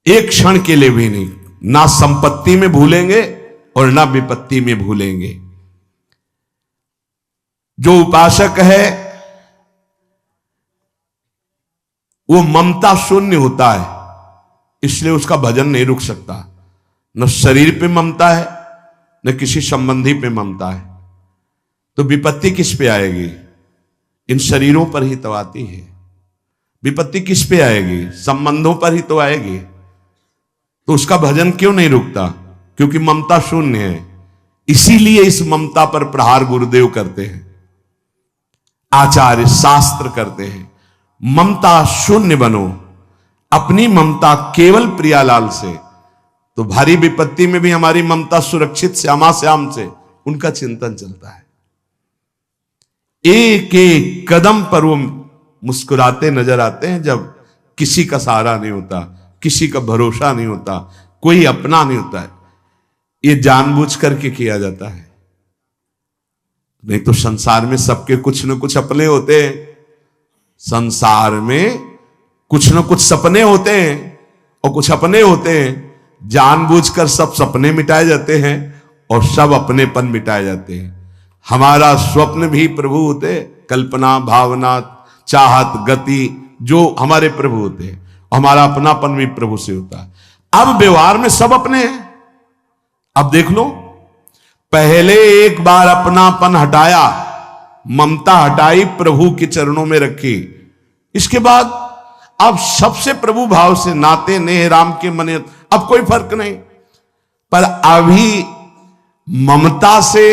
एक क्षण के लिए भी नहीं, ना संपत्ति में भूलेंगे और ना विपत्ति में भूलेंगे। जो उपासक है वो ममता शून्य होता है, इसलिए उसका भजन नहीं रुक सकता। न शरीर पे ममता है, न किसी संबंधी पे ममता है, तो विपत्ति किस पे आएगी? इन शरीरों पर ही तो आती है। विपत्ति किस पे आएगी? संबंधों पर ही तो आएगी। तो उसका भजन क्यों नहीं रुकता? क्योंकि ममता शून्य है। इसीलिए इस ममता पर प्रहार गुरुदेव करते हैं, आचार्य शास्त्र करते हैं। ममता शून्य बनो, अपनी ममता केवल प्रियालाल से, तो भारी विपत्ति में भी हमारी ममता सुरक्षित श्यामा श्याम से, उनका चिंतन चलता है। एक एक कदम पर वो मुस्कुराते नजर आते हैं जब किसी का सहारा नहीं होता, किसी का भरोसा नहीं होता, कोई अपना नहीं होता है। ये जानबूझ करके किया जाता है, नहीं तो संसार में सबके कुछ न कुछ अपने होते हैं। संसार में कुछ न कुछ सपने होते हैं और कुछ अपने होते हैं। जानबूझकर सब सपने मिटाए जाते हैं और सब अपनेपन मिटाए जाते हैं। हमारा स्वप्न भी प्रभु होते, कल्पना, भावना, चाहत, गति जो हमारे प्रभु होते हैं, हमारा अपनापन भी प्रभु से होता है। अब व्यवहार में सब अपने हैं। अब देख लो, पहले एक बार अपनापन हटाया, ममता हटाई, प्रभु के चरणों में रखी, इसके बाद अब सबसे प्रभु भाव से नाते नेह राम के मने, अब कोई फर्क नहीं। पर अभी ममता से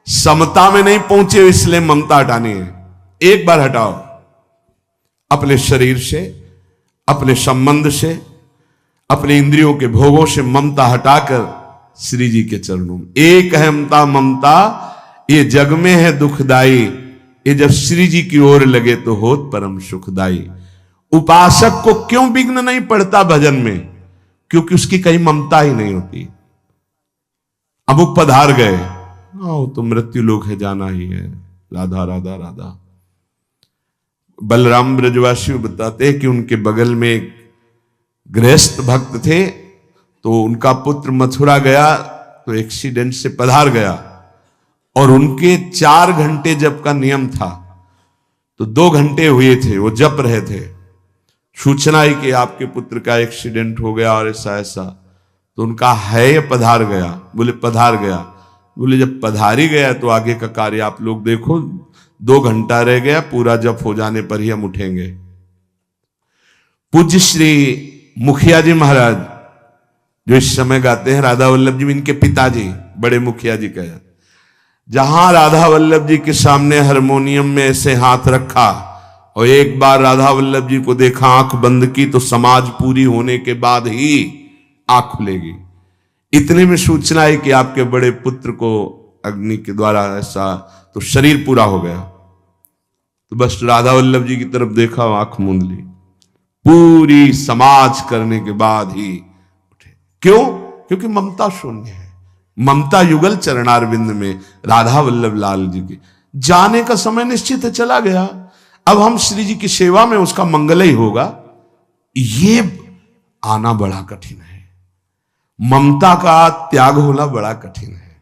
समता में नहीं पहुंचे, इसलिए ममता हटानी है। एक बार हटाओ, अपने शरीर से, अपने संबंध से, अपने इंद्रियों के भोगों से ममता हटाकर श्री जी के चरणों में। एक अहमता ममता ये जग में है दुखदाई, ये जब श्री जी की ओर लगे तो होत परम सुखदाई। उपासक को क्यों विघ्न नहीं पड़ता भजन में? क्योंकि उसकी कहीं ममता ही नहीं होती। अब वो पधार गए, आओ तो मृत्यु लोक है, जाना ही है, राधा राधा राधा। बलराम ब्रजवासी बताते हैं कि उनके बगल में एक गृहस्थ भक्त थे, तो उनका पुत्र मथुरा गया तो एक्सीडेंट से पधार गया, और उनके 4 घंटे जप का नियम था, तो 2 घंटे हुए थे, वो जप रहे थे। सूचना ही कि आपके पुत्र का एक्सीडेंट हो गया और ऐसा ऐसा, तो उनका है या पधार गया? बोले पधार गया। बोले जब पधार ही गया तो आगे का कार्य आप लोग देखो, 2 घंटा रह गया, पूरा जप हो जाने पर ही हम उठेंगे। पूज्य श्री मुखिया जी महाराज जो इस समय गाते हैं, राधा वल्लभ जी इनके पिताजी, बड़े मुखिया जी कहे, जहां राधा वल्लभ जी के सामने हारमोनियम में ऐसे हाथ रखा और एक बार राधा वल्लभ जी को देखा, आंख बंद की, तो समाज पूरी होने के बाद ही आंख खुलेगी। इतने में सूचना है कि आपके बड़े पुत्र को अग्नि के द्वारा ऐसा, तो शरीर पूरा हो गया। तो बस राधा वल्लभ जी की तरफ देखा, आंख मूंद ली, पूरी समाज करने के बाद ही उठे। क्यों? क्योंकि ममता शून्य है। ममता युगल चरणारविंद में राधा वल्लभ लाल जी के जाने का समय निश्चित है, चला गया। अब हम श्री जी की सेवा में उसका मंगल ही होगा, ये आना बड़ा कठिन है। ममता का त्याग होना बड़ा कठिन है।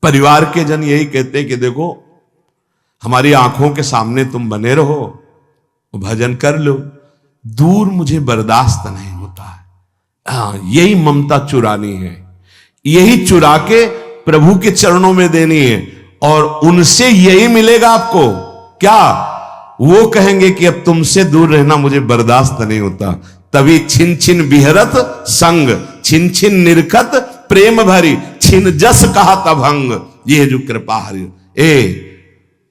परिवार के जन यही कहते हैं कि देखो हमारी आंखों के सामने तुम बने रहो, भजन कर लो, दूर मुझे बर्दाश्त नहीं होता है। यही ममता चुरानी है, यही चुरा के प्रभु के चरणों में देनी है, और उनसे यही मिलेगा आपको। क्या वो कहेंगे कि अब तुमसे दूर रहना मुझे बर्दाश्त नहीं होता। तभी छिन छिन बिहरत संग, छिन छिन निरखत प्रेम भरी, छिन जस कहा तभंग। ये जो कृपा हरि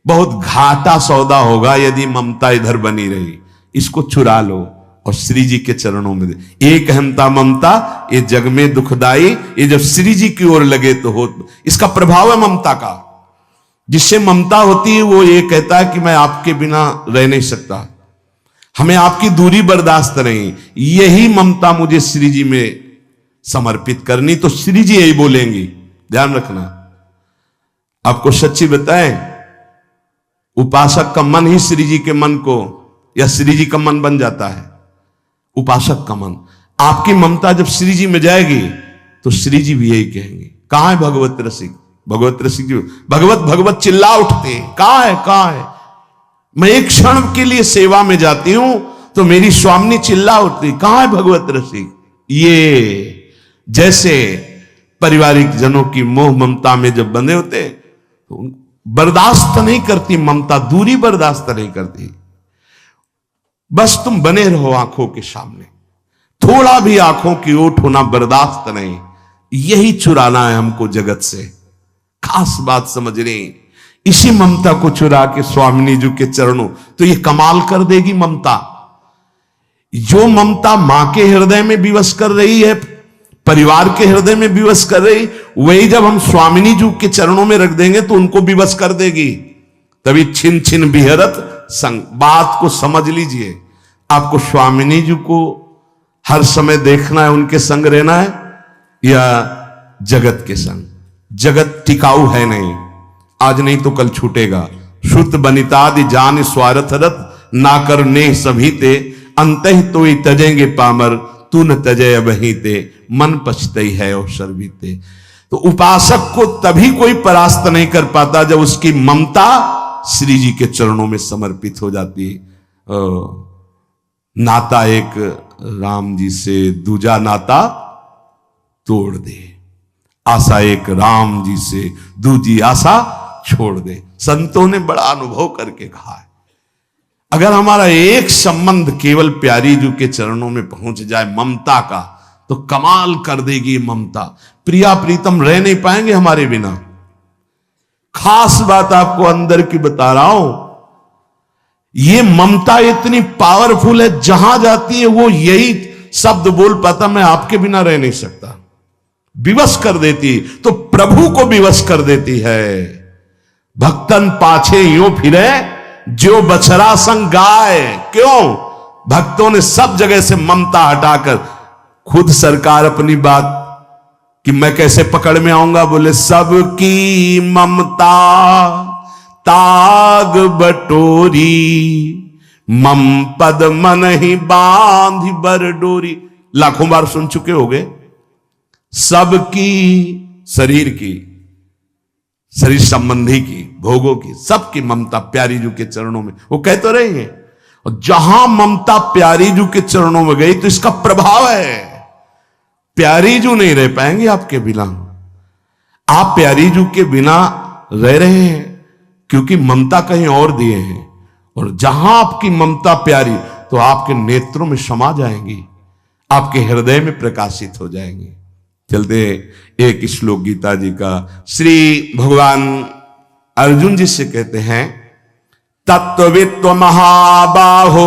बहुत घाटा सौदा होगा यदि ममता इधर बनी रही। इसको चुरा लो और श्री जी के चरणों में दे। एक अहंता ममता ये जग में दुखदाई, ये जब श्री जी की ओर लगे तो हो। इसका प्रभाव है ममता का। जिससे ममता होती है वो ये कहता है कि मैं आपके बिना रह नहीं सकता, हमें आपकी दूरी बर्दाश्त नहीं। यही ममता मुझे श्री जी में समर्पित करनी, तो श्री जी यही बोलेंगी। ध्यान रखना, आपको सच्ची बताएं, उपासक का मन ही श्री जी के मन को या श्री जी का मन बन जाता है। उपासक का मन, आपकी ममता जब श्री जी में जाएगी तो श्री जी भी यही कहेंगे। कहां है भगवत रसिक? भगवत रसिक जी भगवत भगवत चिल्ला उठते हैं, कहां है कहां है? मैं एक क्षण के लिए सेवा में जाती हूं तो मेरी स्वामिनी चिल्ला उठती, कहां है भगवत रसिक? ये जैसे पारिवारिक जनों की मोह ममता में जब बंधे होते तो बर्दाश्त नहीं करती ममता, दूरी बर्दाश्त नहीं करती। बस तुम बने रहो आंखों के सामने, थोड़ा भी आंखों की ओट होना बर्दाश्त नहीं। यही चुराना है हमको जगत से। खास बात समझ रहे, इसी ममता को चुरा के स्वामिनी जी के चरणों, तो ये कमाल कर देगी ममता। जो ममता मां के हृदय में विवश कर रही है, परिवार के हृदय में विवश कर रही, वही जब हम स्वामिनी जी के चरणों में रख देंगे तो उनको विवश कर देगी। तभी छिन छिन बिहरत संग। बात को समझ लीजिए, आपको स्वामिनी जी को हर समय देखना है, उनके संग रहना है या जगत के संग? जगत टिकाऊ है नहीं, आज नहीं तो कल छूटेगा। श्रुत बनितादि जान स्वार्थ रत, ना कर ने सभी ते, अंत ही तो ही तजेंगे पामर, तू न तजय वही ते, मन पछतई है अवसर बीते। तो उपासक को तभी कोई परास्त नहीं कर पाता जब उसकी ममता श्री जी के चरणों में समर्पित हो जाती है। नाता एक राम जी से दूजा नाता तोड़ दे, आशा एक राम जी से दूजी आशा छोड़ दे। संतों ने बड़ा अनुभव करके कहा है, अगर हमारा एक संबंध केवल प्यारी जी के चरणों में पहुंच जाए ममता का, तो कमाल कर देगी ममता। प्रिया प्रीतम रह नहीं पाएंगे हमारे बिना। खास बात आपको अंदर की बता रहा हूं, ये ममता इतनी पावरफुल है, जहां जाती है वो यही शब्द बोल पाता, मैं आपके बिना रह नहीं सकता। विवश कर देती, तो प्रभु को विवश कर देती है। भक्तन पाछे यूं फिरे जो बछड़ा संग गाय। क्यों? भक्तों ने सब जगह से ममता हटाकर, खुद सरकार अपनी बात कि मैं कैसे पकड़ में आऊंगा, बोले सबकी ममता ताग बटोरी, मम पद मन ही बांध बर डोरी। लाखों बार सुन चुके होंगे। सबकी, शरीर की, शरीर संबंधी की, भोगों की, सबकी ममता प्यारी जू के चरणों में, वो कह तो रहे हैं। और जहां ममता प्यारी जू के चरणों में गई तो इसका प्रभाव है, प्यारी जू नहीं रह पाएंगे आपके बिना। आप प्यारी जू के बिना रह रहे हैं क्योंकि ममता कहीं और दिए हैं, और जहां आपकी ममता प्यारी, तो आपके नेत्रों में समा जाएंगी, आपके हृदय में प्रकाशित हो जाएंगी। चलते एक श्लोक गीता जी का, श्री भगवान अर्जुन जी से कहते हैं, तत्ववित्व महाबाहो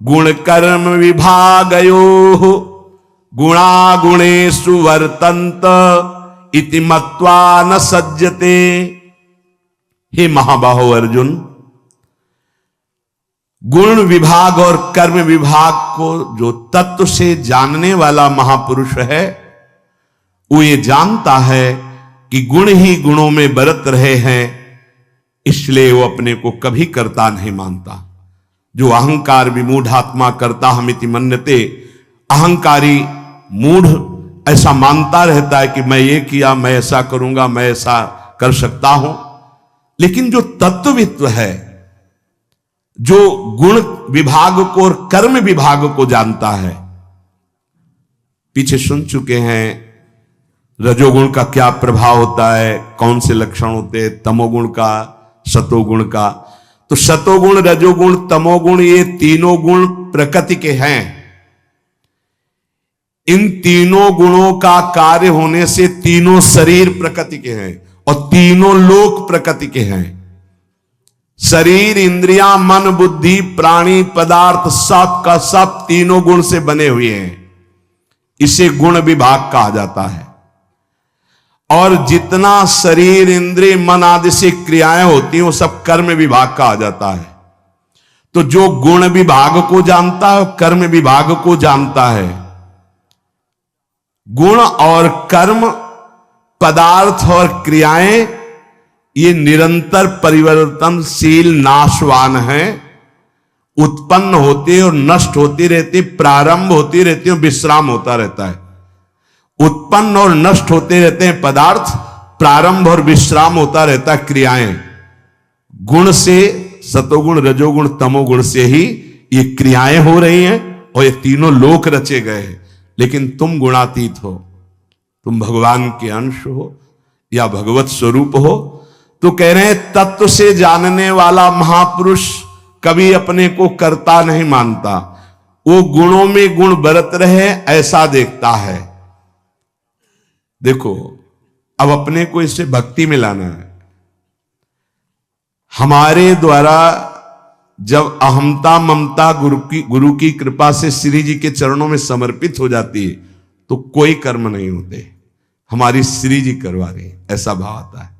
गुण कर्म विभागयो गुणागुणेषु वर्तन्त इति मत्वा न सज्जते। हे महाबाहो अर्जुन, गुण विभाग और कर्म विभाग को जो तत्व से जानने वाला महापुरुष है, वो ये जानता है कि गुण ही गुणों में बरत रहे हैं, इसलिए वो अपने को कभी कर्ता नहीं मानता। जो अहंकार विमूढ़ात्मा कर्ता हमिति मन्यते, अहंकारी मूढ़ ऐसा मानता रहता है कि मैं ये किया, मैं ऐसा करूंगा, मैं ऐसा कर सकता हूं। लेकिन जो तत्ववित्व है, जो गुण विभाग को और कर्म विभाग को जानता है, पीछे सुन चुके हैं रजोगुण का क्या प्रभाव होता है, कौन से लक्षण होते हैं, तमोगुण का, सतोगुण का। तो सतोगुण, रजोगुण, तमोगुण, ये तीनों गुण प्रकृति के हैं। इन तीनों गुणों का कार्य होने से तीनों शरीर प्रकृति के हैं और तीनों लोक प्रकृति के हैं। शरीर, इंद्रियां, मन, बुद्धि, प्राणी, पदार्थ, सब का सब तीनों गुण से बने हुए हैं। इसे गुण विभाग कहा जाता है। और जितना शरीर, इंद्रिय, मन आदि से क्रियाएं होती हैं वो सब कर्म विभाग कहा जाता है। तो जो गुण विभाग को जानता है, कर्म विभाग को जानता है। गुण और कर्म, पदार्थ और क्रियाएं ये निरंतर परिवर्तनशील, नाशवान हैं। उत्पन्न होते और नष्ट होती रहती, प्रारंभ होती रहती और विश्राम होता रहता है। उत्पन्न और नष्ट होते रहते हैं पदार्थ, प्रारंभ और विश्राम होता रहता है क्रियाएं। गुण से, सतोगुण, रजोगुण, तमोगुण से ही ये क्रियाएं हो रही हैं और ये तीनों लोक रचे गए हैं। लेकिन तुम गुणातीत हो, तुम भगवान के अंश हो या भगवत स्वरूप हो। तो कह रहे हैं तत्व से जानने वाला महापुरुष कभी अपने को कर्ता नहीं मानता, वो गुणों में गुण बरत रहे ऐसा देखता है। देखो, अब अपने को इससे भक्ति में लाना है। हमारे द्वारा जब अहमता ममता गुरु की कृपा से श्री जी के चरणों में समर्पित हो जाती है तो कोई कर्म नहीं होते, हमारी श्री जी करवा रही, ऐसा भाव आता है।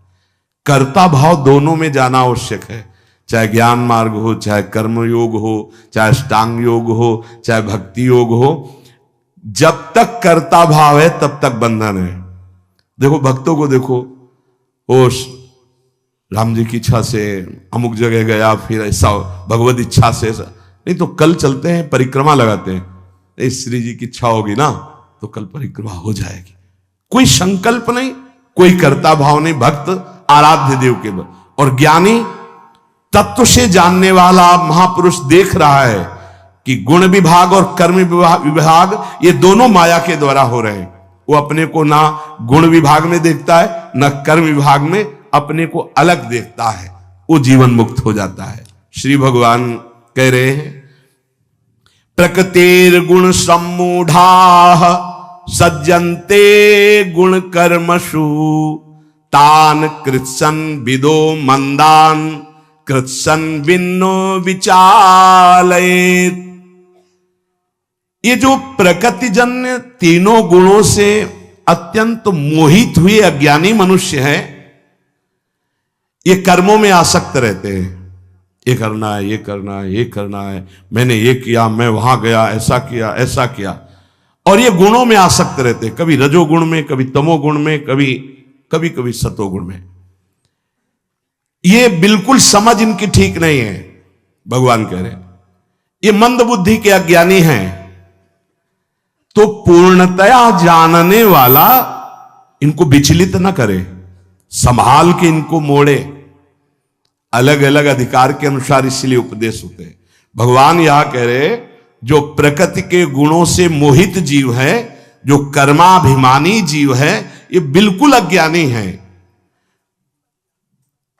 कर्ता भाव दोनों में जाना आवश्यक है, चाहे ज्ञान मार्ग हो, चाहे कर्म योग हो, चाहे अष्टांग योग हो, चाहे भक्ति योग हो। जब तक कर्ता भाव है तब तक बंधन है। देखो भक्तों को देखो, वो राम जी की इच्छा से अमुक जगह गया, फिर ऐसा भगवत इच्छा से ऐसा नहीं, तो कल चलते हैं, परिक्रमा लगाते हैं। श्री जी की इच्छा होगी ना तो कल परिक्रमा हो जाएगी। कोई संकल्प नहीं, कोई कर्ता भाव नहीं। भक्त आराध्य देव के और ज्ञानी तत्व से जानने वाला महापुरुष देख रहा है कि गुण विभाग और कर्म विभाग ये दोनों माया के द्वारा हो रहे हैं। वो अपने को ना गुण विभाग में देखता है, ना कर्म विभाग में अपने को अलग देखता है, वो जीवन मुक्त हो जाता है। श्री भगवान कह रहे हैं प्रकृतिर गुण सम्मूढ़ा सज्जन्ते गुण कर्मसु तान कृत्सन विदो मंदान कृत्सन विन्नो विचालयेत्। ये जो प्रकृतिजन्य तीनों गुणों से अत्यंत मोहित हुए अज्ञानी मनुष्य है, ये कर्मों में आसक्त रहते हैं। ये करना है, ये करना है, ये करना है, मैंने ये किया, मैं वहां गया, ऐसा किया, ऐसा किया। और ये गुणों में आसक्त रहते हैं, कभी रजोगुण में, कभी तमोगुण में, कभी कभी सतोगुण में। ये बिल्कुल समझ इनकी ठीक नहीं है। भगवान कह रहे हैं ये मंद बुद्धि के अज्ञानी हैं। तो पूर्णतया जानने वाला इनको विचलित न करे, संभाल के इनको मोड़े। अलग अलग अधिकार के अनुसार इसलिए उपदेश होते हैं। भगवान यहां कह रहे जो प्रकृति के गुणों से मोहित जीव है, जो कर्माभिमानी जीव है, ये बिल्कुल अज्ञानी है,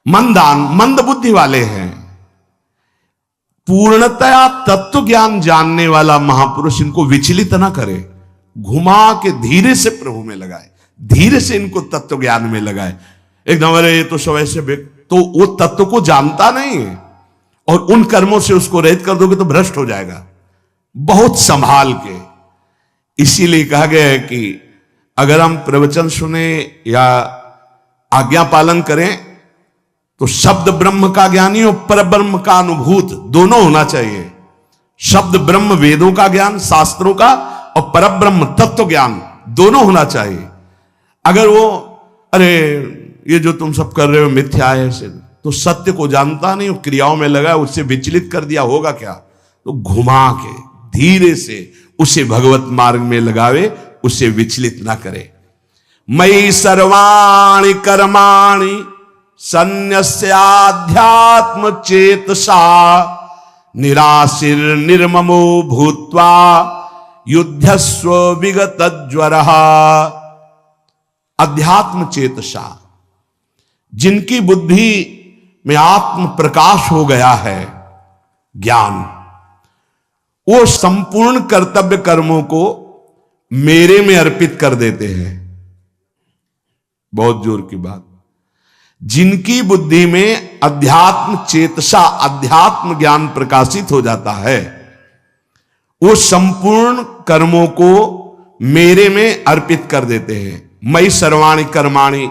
मंद बुद्धि वाले हैं। पूर्णतया तत्व ज्ञान जानने वाला महापुरुष इनको विचलित ना करे, घुमा के धीरे से प्रभु में लगाए, धीरे से इनको तत्व ज्ञान में लगाए। एकदम अरे ये तो सब ऐसे, तो वो तत्व को जानता नहीं है और उन कर्मों से उसको रहित कर दोगे तो भ्रष्ट हो जाएगा। बहुत संभाल के, इसीलिए कहा गया है कि अगर हम प्रवचन सुने या आज्ञा पालन करें तो शब्द ब्रह्म का ज्ञानी और पर ब्रह्म का अनुभूत दोनों होना चाहिए। शब्द ब्रह्म वेदों का ज्ञान, शास्त्रों का, और पर ब्रह्म तत्व ज्ञान दोनों होना चाहिए। अगर वो अरे ये जो तुम सब कर रहे हो मिथ्या है ऐसे, तो सत्य को जानता नहीं, क्रियाओं में लगा, उससे विचलित कर दिया, होगा क्या? तो घुमा के धीरे से उसे भगवत मार्ग में लगावे, उसे विचलित ना करे। मयि सर्वाणि कर्माणि सन्न्यस्याध्यात्म चेतसा निराशिर निर्ममो भूत्वा युद्धस्व विगत ज्वरः। अध्यात्म चेतसा, जिनकी बुद्धि में आत्म प्रकाश हो गया है ज्ञान, वो संपूर्ण कर्तव्य कर्मों को मेरे में अर्पित कर देते हैं। बहुत जोर की बात। जिनकी बुद्धि में अध्यात्म चेतसा, अध्यात्म ज्ञान प्रकाशित हो जाता है, वो संपूर्ण कर्मों को मेरे में अर्पित कर देते हैं। मयि सर्वाणि कर्माणि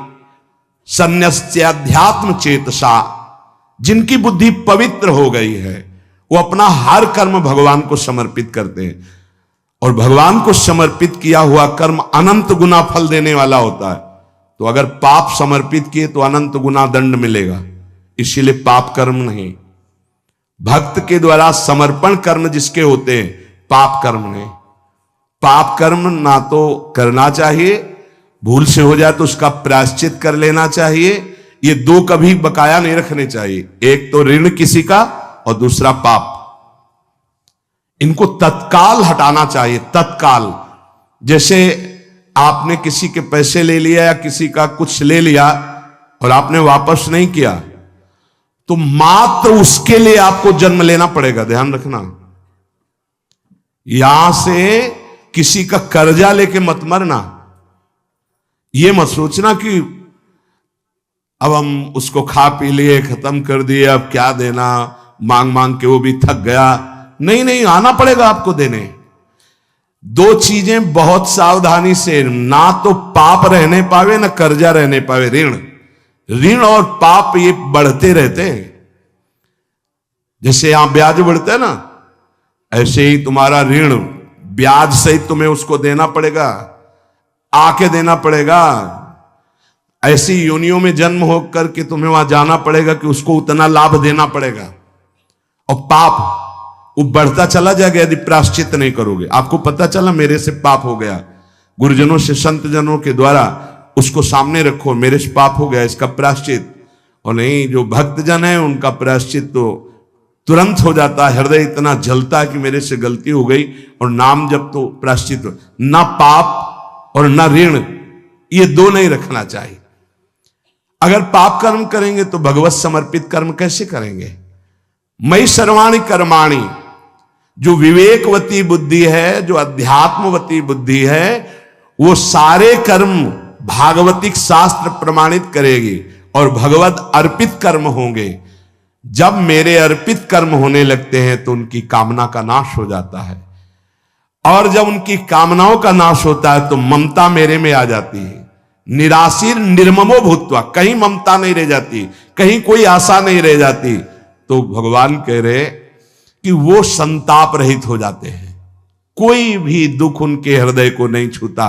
सन्न्यस्य अध्यात्म चेतसा, जिनकी बुद्धि पवित्र हो गई है, वो अपना हर कर्म भगवान को समर्पित करते हैं। और भगवान को समर्पित किया हुआ कर्म अनंत गुना फल देने वाला होता है। तो अगर पाप समर्पित किए तो अनंत गुना दंड मिलेगा, इसीलिए पाप कर्म नहीं। भक्त के द्वारा समर्पण कर्म जिसके होते हैं, पाप कर्म नहीं। पाप कर्म ना तो करना चाहिए, भूल से हो जाए तो उसका प्रायश्चित कर लेना चाहिए। ये दो कभी बकाया नहीं रखने चाहिए, एक तो ऋण किसी का और दूसरा पाप। इनको तत्काल हटाना चाहिए, तत्काल। जैसे आपने किसी के पैसे ले लिया या किसी का कुछ ले लिया और आपने वापस नहीं किया, तो मात्र उसके लिए आपको जन्म लेना पड़ेगा, ध्यान रखना। यहां से किसी का कर्जा लेके मत मरना। यह मत सोचना कि अब हम उसको खा पी लिए, खत्म कर दिए, अब क्या देना, मांग मांग के वो भी थक गया। नहीं नहीं, आना पड़ेगा आपको देने। दो चीजें बहुत सावधानी से, ना तो पाप रहने पावे ना कर्जा रहने पावे। ऋण, ऋण और पाप ये बढ़ते रहते हैं। जैसे यहां ब्याज बढ़ता है ना, ऐसे ही तुम्हारा ऋण ब्याज सहित तुम्हें उसको देना पड़ेगा, आके देना पड़ेगा। ऐसी योनियों में जन्म होकर के तुम्हें वहां जाना पड़ेगा कि उसको उतना लाभ देना पड़ेगा। और पाप वो बढ़ता चला जाएगा यदि प्रायश्चित नहीं करोगे। आपको पता चला मेरे से पाप हो गया, गुरुजनों से, संत जनों के द्वारा उसको सामने रखो, मेरे से पाप हो गया, इसका प्रायश्चित। और नहीं, जो भक्त जन है उनका प्रायश्चित तो तुरंत हो जाता है। हृदय इतना जलता है कि मेरे से गलती हो गई, और नाम जब तो प्रायश्चित। ना पाप और ना ऋण, ये दो नहीं रखना चाहिए। अगर पाप कर्म करेंगे तो भगवत समर्पित कर्म कैसे करेंगे? मयि सर्वाणि कर्माणि, जो विवेकवती बुद्धि है, जो अध्यात्मवती बुद्धि है, वो सारे कर्म भागवतिक शास्त्र प्रमाणित करेगी और भगवत अर्पित कर्म होंगे। जब मेरे अर्पित कर्म होने लगते हैं तो उनकी कामना का नाश हो जाता है, और जब उनकी कामनाओं का नाश होता है तो ममता मेरे में आ जाती है। निराशीर निर्ममो भूत्वा, कहीं ममता नहीं रह जाती, कहीं कोई आशा नहीं रह जाती। तो भगवान कह रहे कि वो संताप रहित हो जाते हैं, कोई भी दुख उनके हृदय को नहीं छूता,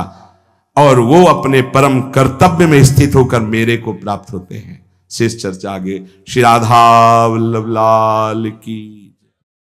और वो अपने परम कर्तव्य में स्थित होकर मेरे को प्राप्त होते हैं। शेष चर्चा आगे। श्री राधा वल्लभ लाल की।